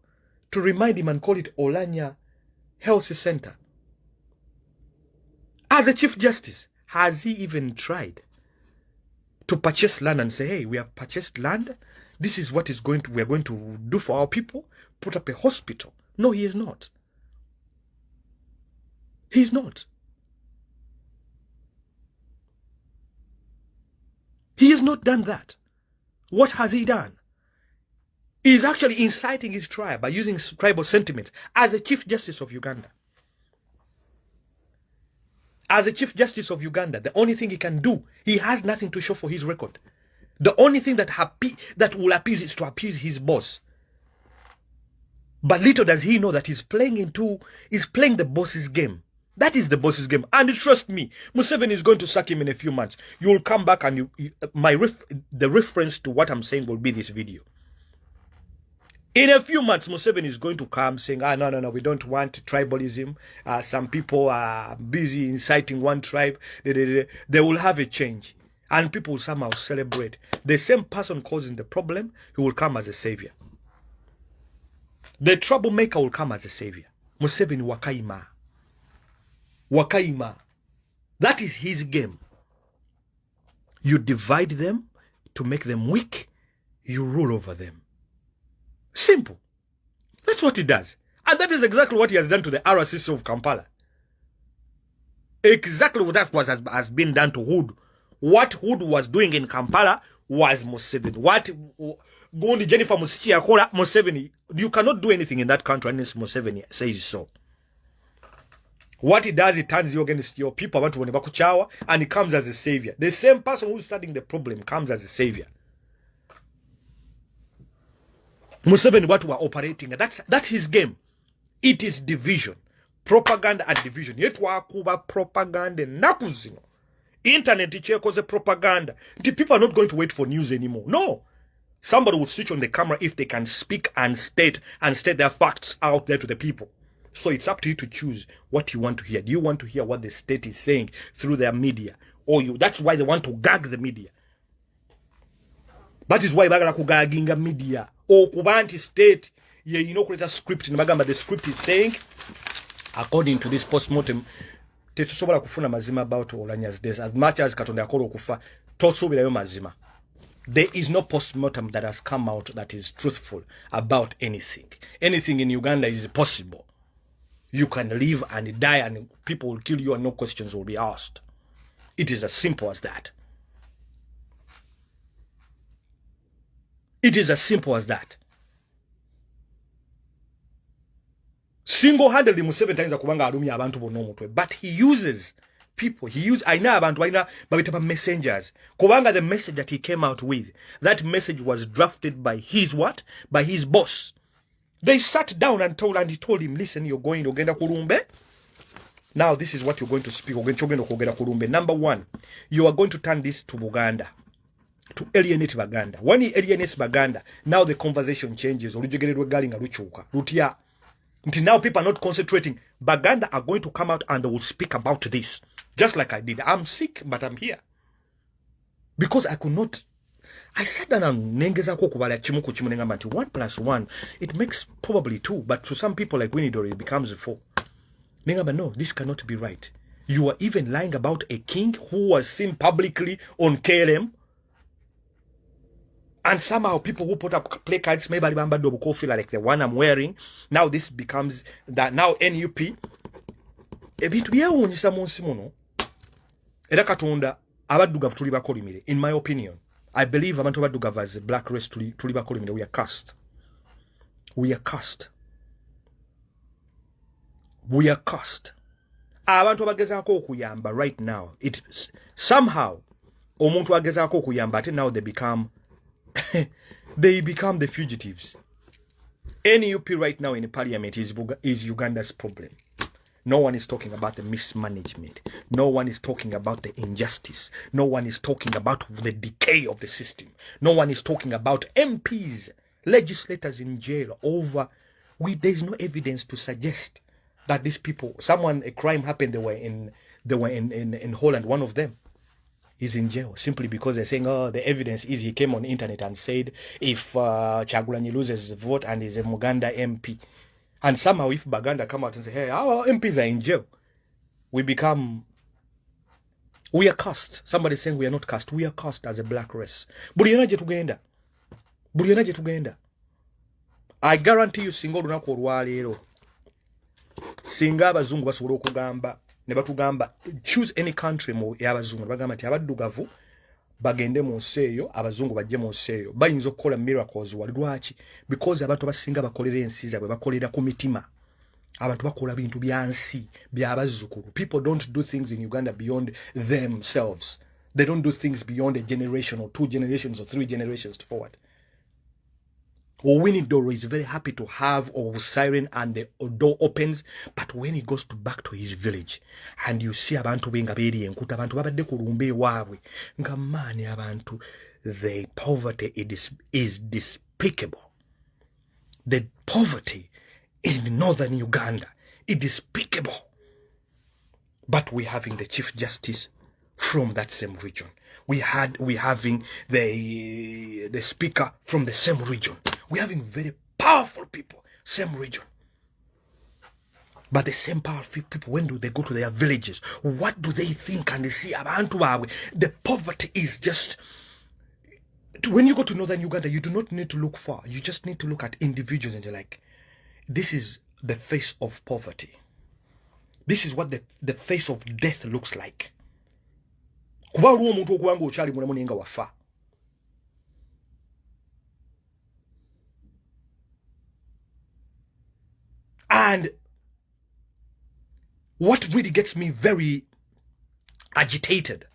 to remind him and call it OULANYA Health Center. As a Chief Justice, has he even tried to purchase land and say, hey, we have purchased land. This is what we are going to do for our people. Put up a hospital. No, he is not. He is not. He has not done that. What has he done? He is actually inciting his tribe by using tribal sentiments as a Chief Justice of Uganda. As a Chief Justice of Uganda, the only thing he can do, he has nothing to show for his record. The only thing that will appease is to appease his boss. But little does he know that he's playing the boss's game. That is the boss's game. And trust me, Museveni is going to sack him in a few months. You will come back and the reference to what I'm saying will be this video. In a few months, Museveni is going to come saying, no, we don't want tribalism. Some people are busy inciting one tribe. They will have a change. And people will somehow celebrate. The same person causing the problem, he will come as a savior. The troublemaker will come as a savior. Museveni wakaima. Wakaima. That is his game. You divide them to make them weak. You rule over them. Simple. That's what he does. And that is exactly what he has done to the RCC of Kampala. Exactly what that has been done to Hood. What Hood was doing in Kampala was Museveni. What Gondi Jennifer Museveni, you cannot do anything in that country unless Museveni says so. What he does, he turns you against your people, and he comes as a savior. The same person who's starting the problem comes as a savior. Museveni, what we are operating, that's his game. It is division. Propaganda and division. Yetwa kuba propaganda nakuzino. Internet ichekoze propaganda. The people are not going to wait for news anymore. No. Somebody will switch on the camera if they can speak and state their facts out there to the people. So it's up to you to choose what you want to hear. Do you want to hear what the state is saying through their media? Or that's why they want to gag the media. That is why bagala kugaginga media. Or kubanti state, you know, create a script in Bagamba. The script is saying, according to this postmortem, tetusobola kufuna mazima about Oulanya's death. As much as Katonda akolo kufa, tosobirayo mazima. There is no postmortem that has come out that is truthful about anything. Anything in Uganda is possible. You can live and die and people will kill you and no questions will be asked. It is as simple as that. It is as simple as that. Single-handedly Museveni tayinza kubanga alumya abantu bonna omutwe, but he uses people. I know abantu balina babitaba messengers. Kubanga the message that he came out with, that message was drafted by his what? By his boss. They sat down and he told him, listen, you're going to Ogenda Kurumbe. Now this is what you're going to speak. Number one, you are going to turn this to Buganda, to alienate Baganda. When he alienates Baganda, now the conversation changes. Until now people are not concentrating. Baganda are going to come out and they will speak about this. Just like I did. I'm sick, but I'm here. Because I could not. I sat down and nengeza kubala chimuku chimunenga manti 1 + 1. It makes probably 2, but to some people like Winnie Dory, it becomes 4. Nengaba, no, this cannot be right. You are even lying about a king who was seen publicly on KLM. And somehow people who put up placards, maybe Bamba feel like the one I'm wearing. Now this becomes that now NUP. In my opinion, I believe abantu abadugavu as a black race tuli bakolimire. We are cursed. We are cursed. We are cursed. Abantu abagezako okuyamba right now. It somehow omuntu agezako okuyamba ate now they become the fugitives. NUP right now in the parliament is Uganda's problem. No one is talking about the mismanagement. No one is talking about the injustice. No one is talking about the decay of the system. No one is talking about MPs, legislators in jail over. There is no evidence to suggest that these people, a crime happened. They were in Holland. One of them is in jail simply because they're saying, oh, the evidence is he came on the internet and said if Kyagulanyi loses the vote and is a Muganda MP. And somehow if Baganda come out and say, hey, our MPs are in jail, we are cursed. Somebody saying we are not cursed. We are cursed as a black race. I guarantee you single lunaku olwaleero singa abazungu basobola okugamba ne batugamba choose any country mu y'abazungu bagamba nti abaddugavu bagende mu nsi eyo abazungu bajje mu nsi eyo bayinza okukola miracles wali lwaki because abantu abasinga bakolera ensi zaabwe bakolera ku mitima abantu bakola bintu bya nsi by'abazzukulu. People don't do things in Uganda beyond themselves. They don't do things beyond a generation or 2 generations or 3 generations forward. Winnie Doro is very happy to have a siren and the door opens, but when he goes back to his village and you see abantu benga beri enkuta abantu babadde ku lumbe waabwe nga mani abantu, the poverty is despicable. The poverty in northern Uganda is despicable. But we're having the Chief Justice from that same region. We're having the speaker from the same region. We're having very powerful people, same region. But the same powerful people, when do they go to their villages? What do they think and they see abantu bawe? The poverty is just... When you go to northern Uganda, you do not need to look far. You just need to look at individuals and you're like, this is the face of poverty. This is what the face of death looks like. Kuba ruo muntu okuwanga okyali mulamu nenga wafa. And what really gets me very agitated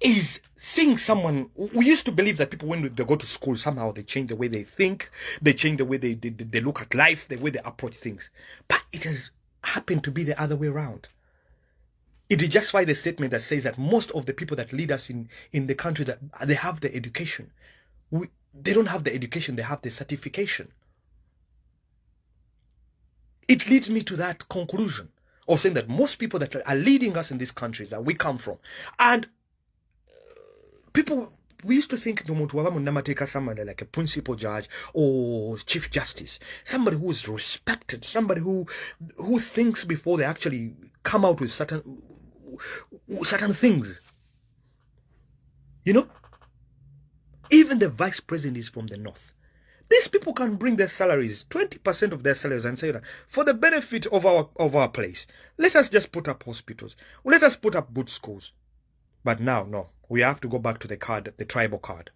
is seeing someone. We used to believe that people, when they go to school, somehow they change the way they think, they change the way they look at life, the way they approach things. But it has happened to be the other way around. It is just why the statement that says that most of the people that lead us in the country, that they have the education. They don't have the education, they have the certification. It leads me to that conclusion of saying that most people that are leading us in these countries that we come from, and people, we used to think somebody like a principal judge or chief justice, somebody who is respected, somebody who thinks before they actually come out with certain things. You know, even the vice president is from the north. These people can bring their salaries, 20% of their salaries, and say that for the benefit of our place, let us just put up hospitals, let us put up good schools. But now, no, we have to go back to the card, the tribal card.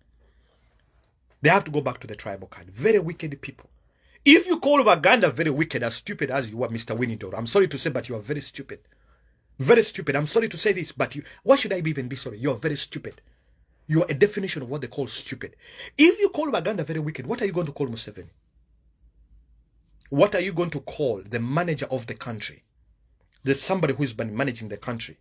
They have to go back to the tribal card. Very wicked people. If you call Uganda very wicked, as stupid as you are, Mr. Winnie, I'm sorry to say, but you are very stupid. Very stupid. I'm sorry to say this, but why should I even be sorry? You are very stupid. You are a definition of what they call stupid. If you call Uganda very wicked, what are you going to call Museveni? What are you going to call the manager of the country? There's somebody who's been managing the country.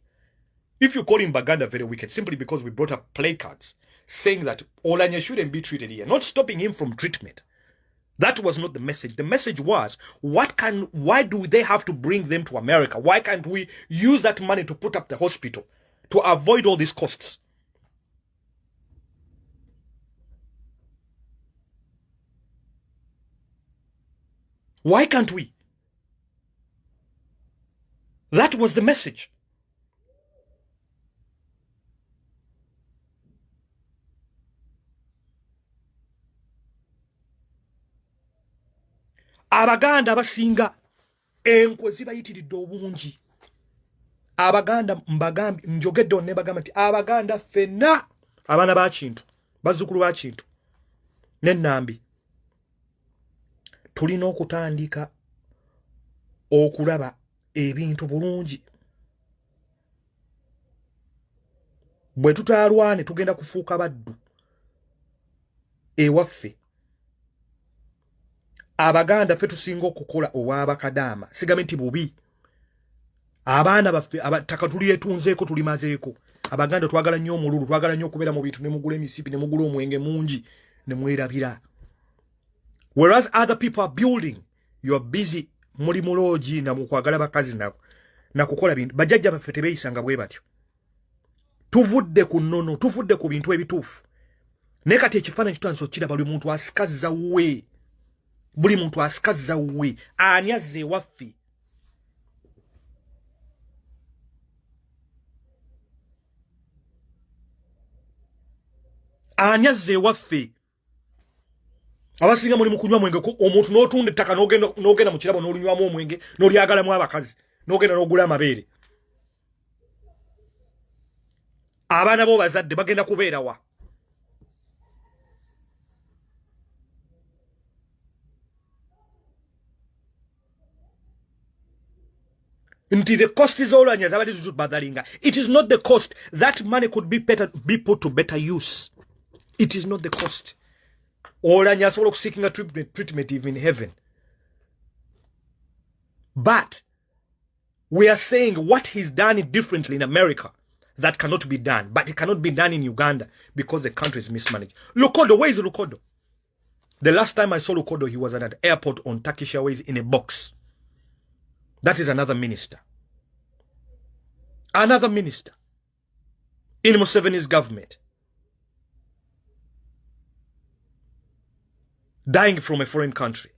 If you call him Uganda very wicked, simply because we brought up placards saying that OULANYA shouldn't be treated here, not stopping him from treatment. That was not the message. The message was, why do they have to bring them to America? Why can't we use that money to put up the hospital to avoid all these costs? Why can't we? That was the message. Abaganda basinga enkwe zibayitiridde obungi. Abaganda mbagambi njogedde onne bagamba nti abaganda fenna abaana ba Kintu bazzukulu ba Kintu n'ennambi tulina okutandika okulaba ebintu bulungi. Bwe tutaalwane tugenda kufuuka baddu ewaffe. Abaganda ffe tusinga okukola ow'abakadaama. Sigambe nti bubi. Abaana baffe abataka tulyetunzeeko tulimazeeko. Abaganda twagala nnyo omululu, twagala nnyo okubeera mu bintu ne mugula emisipi ne mugula omwenge mungi ne mwerabira. Whereas other people are building, you are busy muli muloogi na mukwagala bakazi na kukola bintu. Bajjajja baffe tebeeyisanga bwe batyo. Tuvudde ku nnono, tuvudde ku bintu ebituufu. Naye kati ekifaananyi kitandise okiraba buli muntu asikaza we. Buli muntu asikaza we. Ani azze ewaffe. Ani azze ewaffe. Abasinga muli mu kunywa mwenge, omuntu n'otunda ettaka n'ogenda mu kirabo n'olunywamu omwenge n'olyagalamu abakazi n'ogenda n'ogula amabeere. Abaana bo bazadde bagenda kubeera wa? Nti the cost is all anya zabali zutubadalinga. It is not the cost. That money could be put to better use. It is not the cost. OULANYA asobola seeking a treatment even in heaven. But we are saying what he's done differently in America that cannot be done. But it cannot be done in Uganda because the country is mismanaged. Lukodo, where is Lukodo? The last time I saw Lukodo, he was at an airport on Turkish Airways in a box. That is another minister. Another minister in Museveni's government. Dying from a foreign country.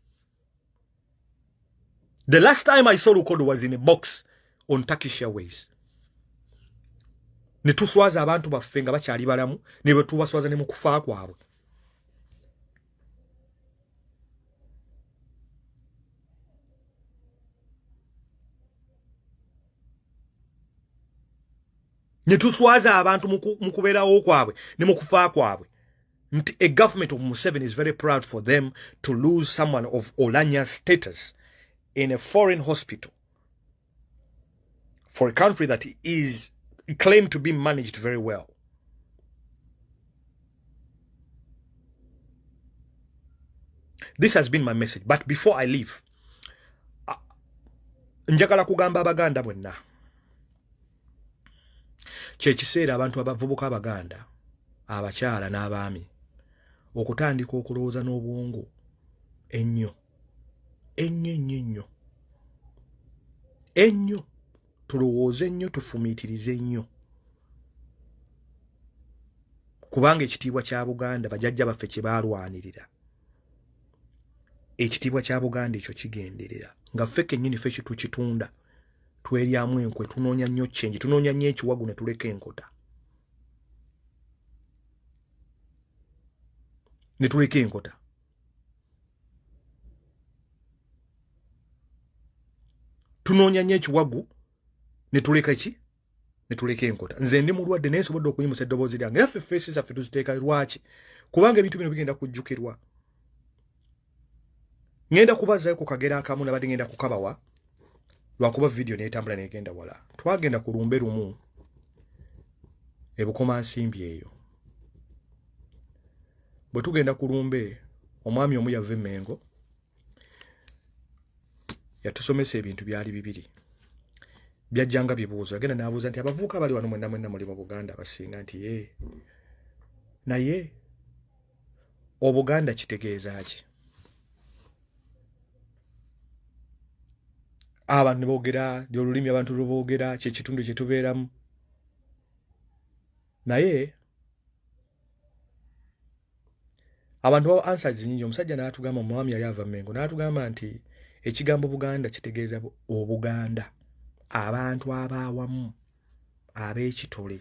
The last time I saw Lukodo was in a box on Turkish Airways. Ne tuswaza abantu baffe nga bakyali balamu, ne bwe tubaswaza ne mu kufa kwabwe. Ne tuswaza abantu mu kubeerawo kwabwe ne mu kufa kwabwe. A government of Museveni is very proud for them to lose someone of OULANYA's status in a foreign hospital for a country that is claimed to be managed very well. This has been my message. But before I leave, njagala kugamba abaganda bonna. Kye kiseera abantu abavubuka abaganda, abakyala n'abaami okutandika okulowooza n'obwongo ennyo ennyo tulowooze ennyo tufumiitirize ennyo kubanga ekitiibwa kya Buganda bajjajja baffe kye baalwanirira ekitiibwa kya Buganda ekyo kigenderera nga ffe kennyini ffe kitukitunda tweryamu enkwe tunoonya nnyo kyenji tunoonya nnyo ekiwagu ne tuleka enkota ne tuleka enkota tunoonya nnyo ekiwagu ne tuleka ki ne tuleka enkota nze ndi mulwadde naye nsobodde okuyimusa eddoboozi lyange era ffe feesi zaffe tuziteeka lwaki kubanga ebintu bino bigenda kujjukirwa ngenda kubazayo ku kagera akamu nabadde ngenda kukabawa lwakuba vidiyo neetambula negenda wala twagenda ku lumbe lumu ebukoma nsimbi eyo bwe tugenda ku lumbe omwami omu yava Emmengo yatusomesa ebintu byali bibiri byajjanga bibuuzo agenda n'abuuza nti abavubuka bali wano mwenna muli mu Buganda abasinga nti ye naye Obuganda kitegeeza ki abantu boogera olulimi abantu luboogera kyekitundu kye tubeeramu naye abantu bawa answers nyingi omusajja n'atugamba omwami yali ava Mmengo n'atugamba nti ekigambo Buganda kitegeeza Obuganda abantu abaawamu ab'ekitole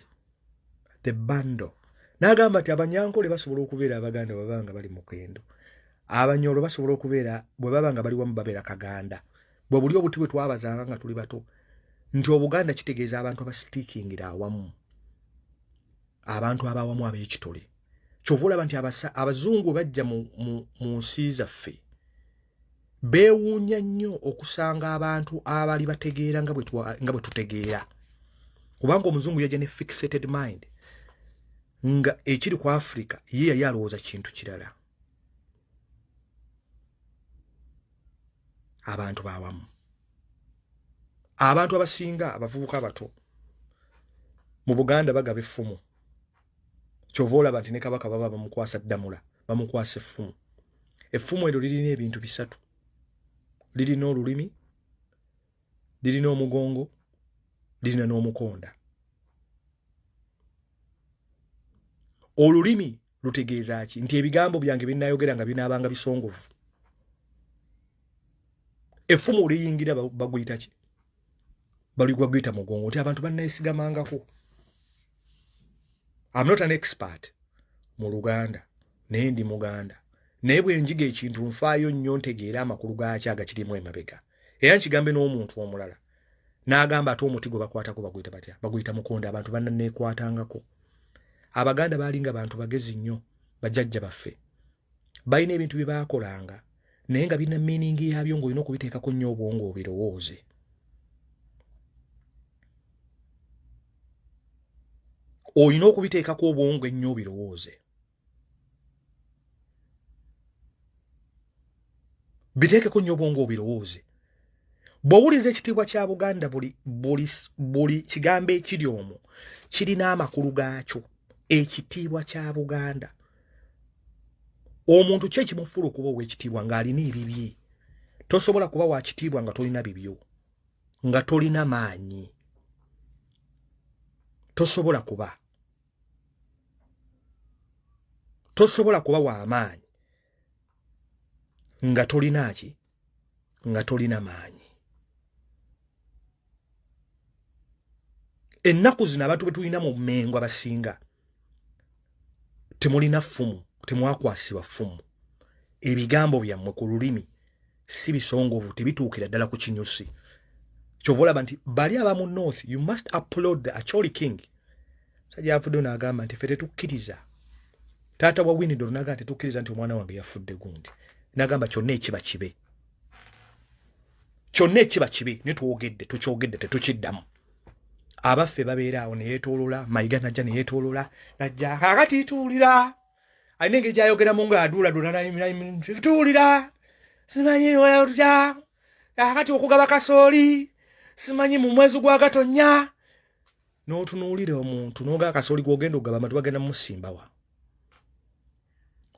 the bundle n'agamba nti Abanyankole basobola okubeera Abaganda babanga bali mu kendo Abanyoro basobola okubeera bwe babanga bali wamu babeera Kaganda bwe buli obuti bwe twabazanga nga tuli bato nti Obuganda kitegeeza abantu abasitiikingira awamu abantu abaawamu ab'ekitole kyova olaba nti abazungu bajja mu nsi zaffe beewuunya nnyo okusanga abantu abali bategeera nga bwe tutegeera kubanga omuzungu yajja ne fixated mind nga ekiri ku Africa ye yali alowooza kintu kirala abantu baawamu abantu abasinga abavubuka abato mu Buganda bagaba effumu kyova olaba nti ne Kabaka baba bamukwasa ddamula bamukwasa effumu eryo lirina ebintu bisatu lirina olulimi lirina omugongo lirina n'omukonda olulimi lutegeeza ki nti ebigambo byange binayogera nga binaabanga bisongovu effumu oliyingira baguyita ki baguyita mugongo nti abantu bannayesigamangako I'm not an expert mu Luganda naye ndi Muganda naye bwe njiga ekintu nfaayo nnyo ntegeera amakulu gaakyo agakirimu emabega era nkigambe n'omuntu omulala n'agamba ate omuti gwe bakwatako baguyita batya baguyita mukonda abantu bannaneekwatangako Abaganda baalinga bantu bagezi nnyo bajjajja baffe balina ebintu bye baakolanga naye nga birina meaningi yabyo ng'olina okubiteekako nnyo obwongo obirowooze olina okubiteekako obwongo ennyo obirowooze biteekeko nnyo obwongo obirowooze bw'owuliza ekitiibwa kya Buganda buli kigambo ekiri omwo kirina amakulu gaakyo ekitiibwa kya Buganda omuntu kye kimufuula okuba ow'ekitiibwa ng'alina ebibye tosobola kuba wa kitiibwa nga tolina bibyo nga tolina maanyi tosobola kuba wa maanyi nga tolina ki nga tolina maanyi ennaku zino abantu bwe tulina mu Mmengo abasinga temulina ffumu temwakwasibwa ffumu ebigambo byammwe ku lulimi si bisongovu tebituukira ddala ku kinyusi kyova olaba nti bali abamu north you must upload the Acholi King sajja yafudde n'agamba nti ffe tetukkiriza taata wa Winidor n'agamba tetukkiriza nti omwana wange yafudde gundi n'agamba kyonna ekiba kibe ne twogedde tukyogedde tetukiddamu abaffe babeera awo ne yeetoolola mayiga najja ne yeetoolola najja kakati tuwulira alina engeri gy'ayogeramu ng'aduuladula tuwulira simanyi otya kakati okugaba kasooli simanyi mu mwezi gwa Gatonnya n'otunuulira omuntu n'ogaba kasooli gw'ogenda okugaba amatu bagenda musimbawa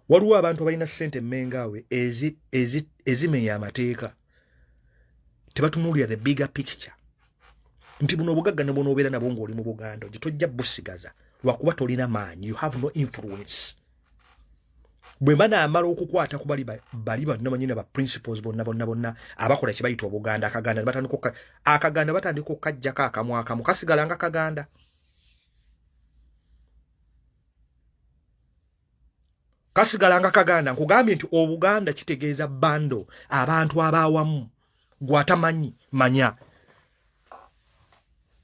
waliwo abantu abalina ssente Mmengo awe ezimenya amateeka tebatunuulira the bigger picture nti buno obugagga ne buno obeera nabwo ng'oli mu Buganda tojja busigaza lwakuba tolina maanyi. You have no influence. Bwe banaamala okukwata ku bali bannamanyina ba principles bonna abakola kye bayita Obuganda, akaganda batandika okukajjako akamu kasigala nga Kaganda. Kasigala nga Kaganda. Nkugambye nti Obuganda kitegeeza bando, abantu abaawamu gwatamanyi manya.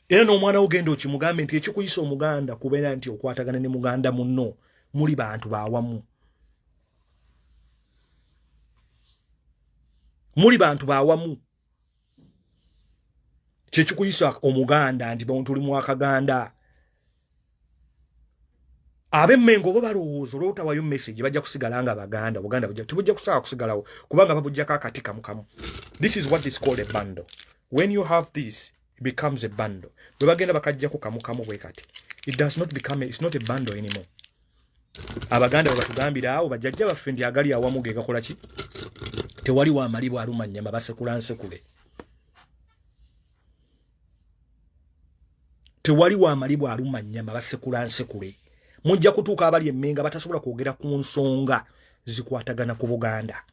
Era n'omwana ogenda okimugambe nti ekikuyisa Omuganda kubeera nti okwatagana ne Muganda munno muli bantu baawamu. Muli bantu baawamu. Kyekikuyisa Omuganda nti tuli mu Akaganda. Abemmengo bo balowooza olwotawayo message bajja kusigala nga Baganda. Buganda tebujja kusaba kusigalawo kubanga babujjako akati kamukamu. This is what is called a bundle. When you have this, it becomes a bundle. Bwe bagenda bakajjako kamukamu bwe kati. It does not become it's not a bundle anymore. Abaganda batugambira awo bajjajja baffe ndi agali awamu ge gakola ki? Tewali wa malibu alumanya basekula nsekule. Tewali wa malibu alumanya basekula nsekule. Mujja kutuuka abali emmenga batasobola kwogera ku nsonga zikwatagana ku Buganda.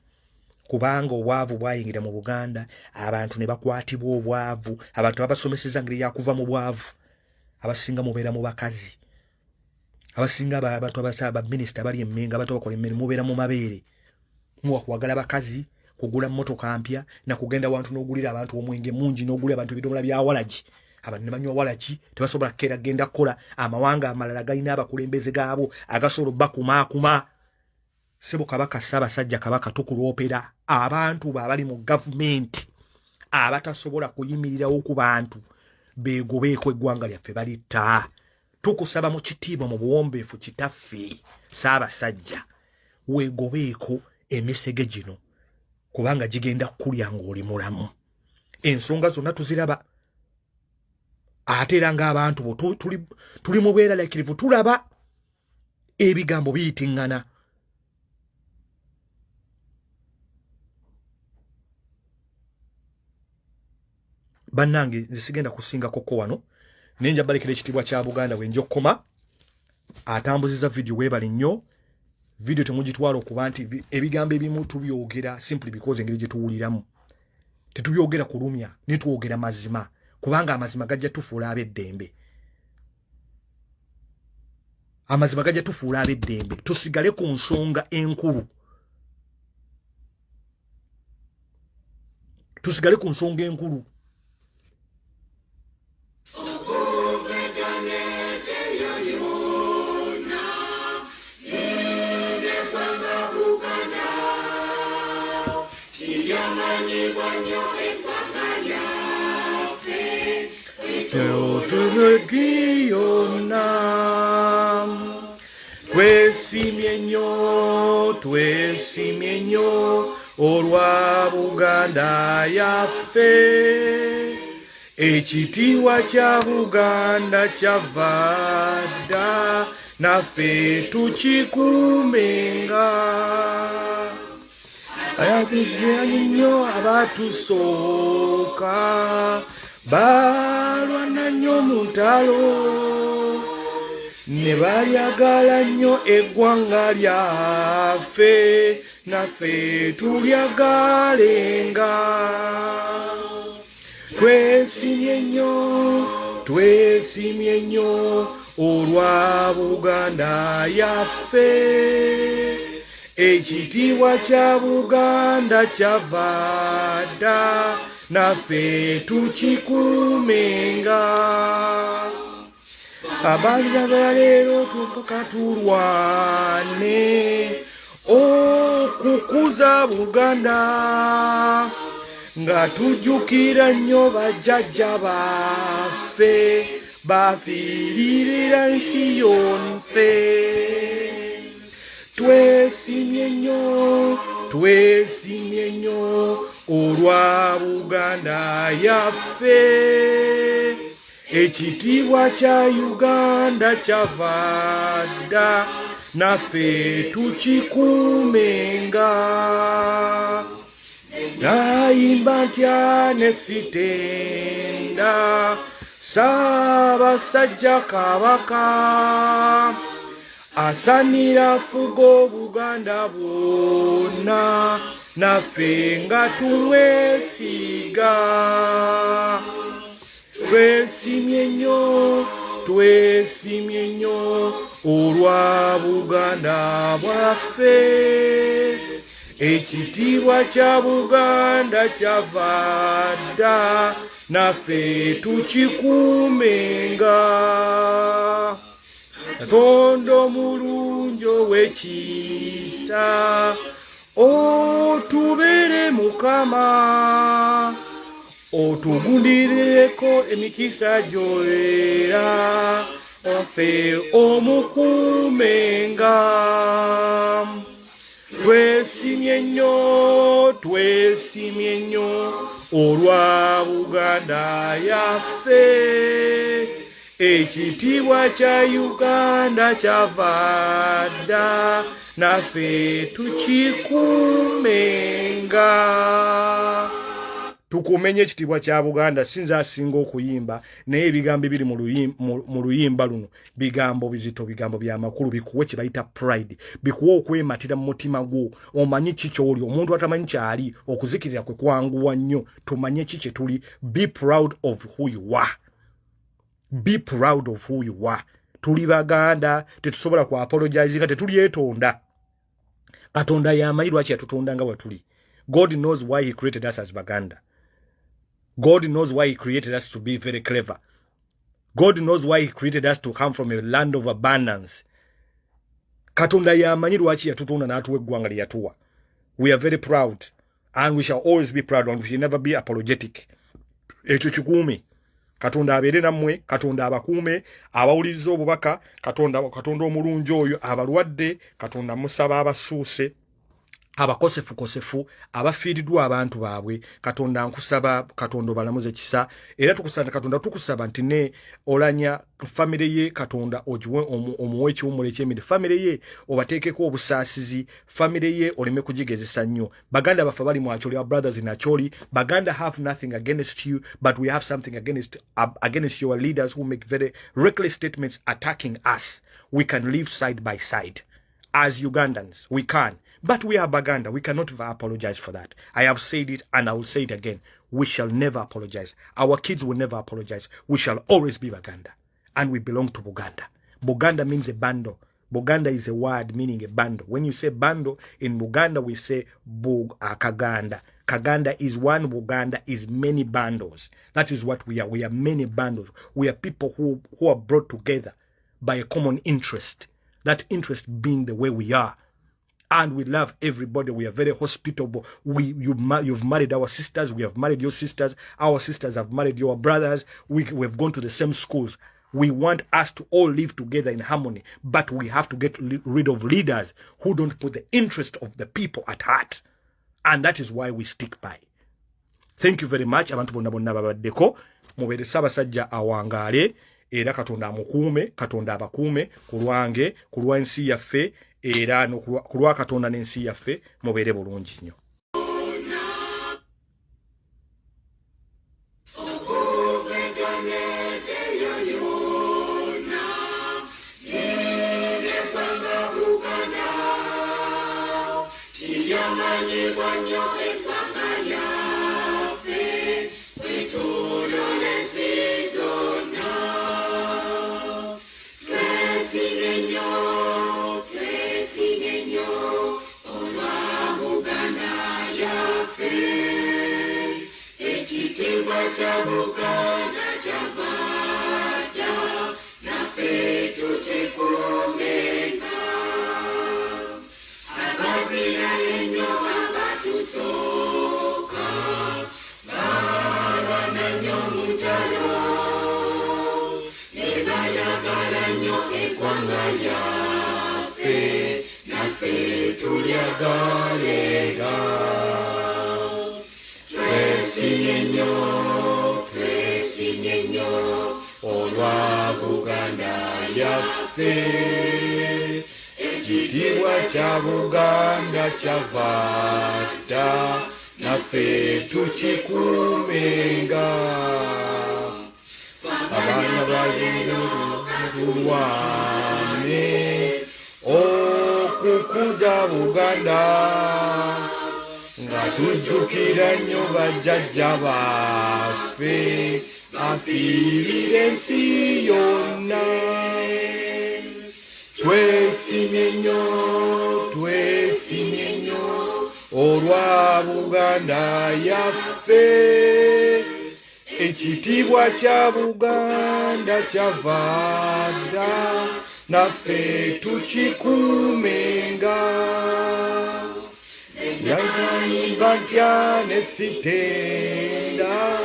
Kubanga obwavu bwayingira mu Buganda, abantu ne bakwatibwa obwavu, abantu abasomeseza ngeri ya kuva mu bwavu. Abasinga mubeera mu bakazi. Abasinga abantu abasaba minister bali emmenga abantu bakola emirimu mubeera mu mabeere. Muwa kuwagala bakazi, kugula mmotoka mpya na kugenda wantu n'ogulira abantu omwenge mungi n'ogulira abantu ebidomola bya walagi. Abantu ne banywa walagi tebasobola kera genda kola amawanga amalala galina abakulembeze gaabo agasobola bakuma. Sebo Kabaka Ssaabasajja Kabaka tukulopera abantu babali mu government abatasobola kuyimirirawo ku bantu beegobeeko eggwanga lyaffe balitta. Tukusaba mu kitiibwa mu buwombeefu kitaffe Ssaabasajja weegobeeko emisege gino kubanga gigenda kulya ng'oli mulamu. Ensonga zonna tuziraba. Ate era ng'abantu bo tuli mu bweraliikirivu tulaba ebigambo biyitiŋŋana. Bannange nze sigenda kusinga koko wano nenja balekera ekitiibwa kya Buganda bwe njokoma atambuziza video webali nnyo. Video temugitwala okuba nti ebigambo ebimu tubyogera simply because engeri gye tuwuliramu. Tetubyogera kulumya nitwogera mazima kubanga amazima gajja tufuula ab'eddembe. Amazima gajja tufuula ab'eddembe. Tusigale ku nsonga enkulu. Tusigale ku nsonga enkulu. Twesimye nnyo olwa Buganda yaffe. Ekitiibwa kya Buganda kyava dda naffe tukikuumenga. Ayatuziranye nnyo abatusooka balwana nnyo mu ntalo ne balyagala nnyo eggwanga lyaffe naffe tulyagalenga. Twesimye nnyo olwa Buganda yaffe. Ekitiibwa kya Buganda kyava dda naffe tukikuumenga. Abaana ba leero tukoka tulwane okukuza Buganda nga tujjukira nnyo bajjajja baffe bafiiririra nsi yonfe. Twesimye nnyo olwa Buganda yaffe. Ekitiibwa kya Uganda kyava dda naffe tukikuumenga. Nayimba ntya ne sitenda Ssaabasajja Kabaka asanira fugo Buganda bwonna naffe nga tumwesiga. Twesimye nnyo olwa Buganda bwaffe. Ekitiibwa kya Buganda kyava dda naffe tukikuumenga. Katonda omulungi ow'ekisa otubeere Mukama, otugundireko emikisa gy'oera waffe omukuumenga. Twesimye nnyo olwa Buganda yaffe. Ekitiibwa kya Uganda kyava dda naffe tukikuumenga. Tukumenye ekitiibwa kya Buganda sinza asinga okuyimba naye ebigambo ebiri mu luyimba luno bigambo bizito, bigambo byamakulu, bikuwe kye bayita pride, bikuwe okwematira mu mutima gwo. Omanyi ki ky'oli, omuntu atamanyi kyali okuzikirira kwe kwanguwa nnyo. Tumanye ki kye tuli. Be proud of who you are. Be proud of who you are. Tuli Baganda, tetusobola ku apologize nga tetulyetonda. Katonda yamanyi lwaki yatutonda nga bwe. God knows why he created us as Baganda. God knows why he created us to be very clever. God knows why he created us to come from a land of abundance. Katonda yamanyi lwaki yatutonda n'atuwa eggwanga lye yatuwa. We are very proud and we shall always be proud and we shall never be apologetic. Ekyo kikuume. Katonda abeere nammwe, Katonda abakuume, abawuliriza obubaka, Katonda omulungi oyo, abalwadde, Katonda musaba abasuuse, abakosefu, abafiiriddwa abantu baabwe, Katonda nkusaba, Katonda obalamuze kisa, era tukusaba Katonda tukusaba nti ne Olanya family ye Katonda ojiwe omuwe ekiwummulo eky'emiri, family ye obateekeko obusaasizi, family ye oleme kugigezesa nnyo. Baganda baffe bali mu Acholi, our brothers in Acholi. Baganda have nothing against you, but we have something against your leaders who make very reckless statements attacking us. We can live side by side as Ugandans. We can. But we are Baganda. We cannot apologize for that. I have said it and I will say it again. We shall never apologize. Our kids will never apologize. We shall always be Baganda. And we belong to Buganda. Buganda means a bundle. Buganda is a word meaning a bundle. When you say bundle, in Buganda we say Kaganda. Kaganda is one, Buganda is many bundles. That is what we are. We are many bundles. We are people who are brought together by a common interest. That interest being the way we are. And we love everybody. We are very hospitable. You've married our sisters. We have married your sisters. Our sisters have married your brothers. We've gone to the same schools. We want us to all live together in harmony. But we have to get rid of leaders who don't put the interest of the people at heart. And that is why we stick by. Thank you very much. Abantu bonna bonna babaddeko. Mubeere Ssaabasajja awangaale. Era Katonda amukuume, Katonda abakuume ku lwange, ku lw'ensi yaffe. Era ku lwa Katonda n'ensi yaffe mubeere bulungi nnyo. Buganda chavada naffe tukikuumenga. Abazira ennyo abatusooka balwana nnyo mu ntalo ne bayagala nnyo eggwanga lyaffe naffe tulyagalenga. Twesimye nnyo olwa Buganda yaffe. Ekitiibwa kya Buganda kyava dda naffe tukikuumenga. tulwane okukuza Buganda nga tujjukira nnyo bajjajja baffe afiirira ensi yonna. Twesimye nnyo olwa Buganda yaffe, ekitiibwa kya Buganda kyava dda, naffe tukikuumenga. Yanyimba ntya ne sitenda,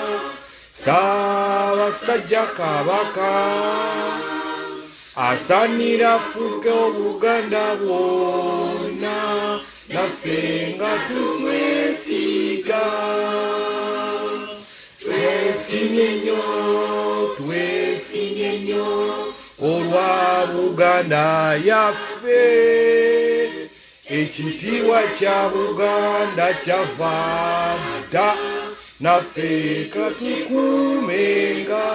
Ssaabasajja Kabaka asaanira fuuke Obuganda bwonna, naffe nga tutwesiga. Twesimye nnyo olwa Buganda yaffe, ekitiibwa kya Buganda kyava dda, naffe katukuumenga.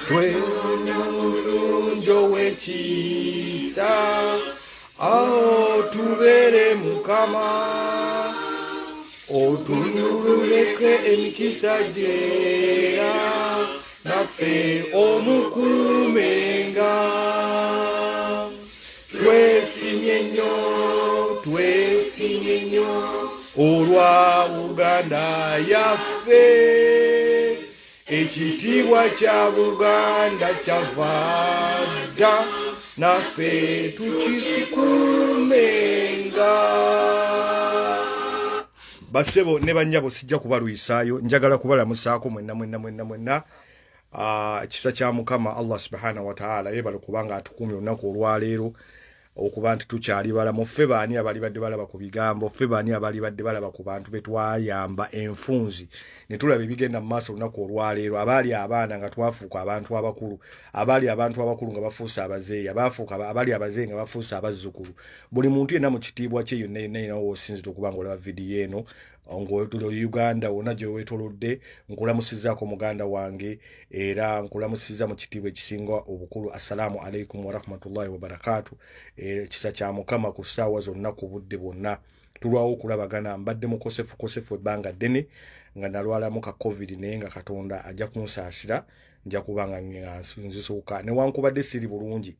Twewunya omutunjo w'ekiisa, awo tubeere Mukama, otunyululeko emikisa gyera, naffe omukuumenga. Twesimye nnyo olwa Buganda yaffe, ekitiibwa kya Buganda kyava dda, naffe tukikuumenga. Basebo ne bannyabo sijja kubalwisaayo, njagala kubalamusaako mwenna. Ekisa kya Mukama Allah subhanahu wa ta'ala yeebale kubanga atukumye olunaku olwaleero, okuba nti tukyali balamu. Ffe baani abali badde balaba ku bigambo, ffe baani abali badde balaba ku bantu be twayamba enfunzi ne tulaba ebigenda mu maaso olunaku olwaleero, abaali abaana nga twafuuka abantu abakulu, abaali abantu abakulu nga bafuuse abazeeyi, abaali abazeeyi nga bafuuse abazzukulu. Buli muntu yenna mu kitiibwa kye yonna w'osinzira okuba ng'olaba vidiyo eno ng'otulo Uganda wonna gye weetolodde, nkulamusizzaako muganda wange era nkulamusizza mu kitiibwa ekisinga obukulu. Assalamu alaikum wa rahmatullahi wa barakatuh. Ekisa kya Mukama ku ssaawa zonna ku budde bwonna. Tulwawo okulabagana, mbadde mukosefu ebbanga ddene nga nalwalamu ka covid, naye nga Katonda ajja kunsaasira, nja kubanga nzisuuka. Newankubadde siri bulungi,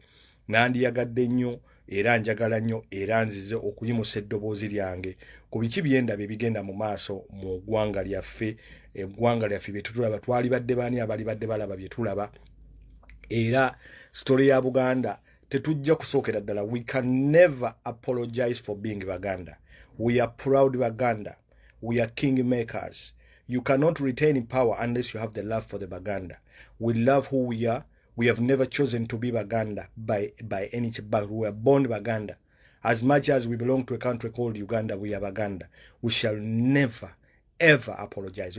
nandiyagadde nnyo era njagala nnyo era nzize okuyimusa eddoboozi lyange ku biki byendabye bigenda mu maaso mu ggwanga lyaffe. Eggwanga lyaffe bye tutulaba, twali badde baani abali badde balaba bye tulaba, era story ya Buganda tetujja kusookera ddala. We can never apologize for being Baganda. We are proud Baganda. We are king makers. You cannot retain power unless you have the love for the Baganda. We love who we are. We have never chosen to be Baganda by any chance, but we were born Baganda. As much as we belong to a country called Uganda, we are Baganda. We shall never, ever apologize.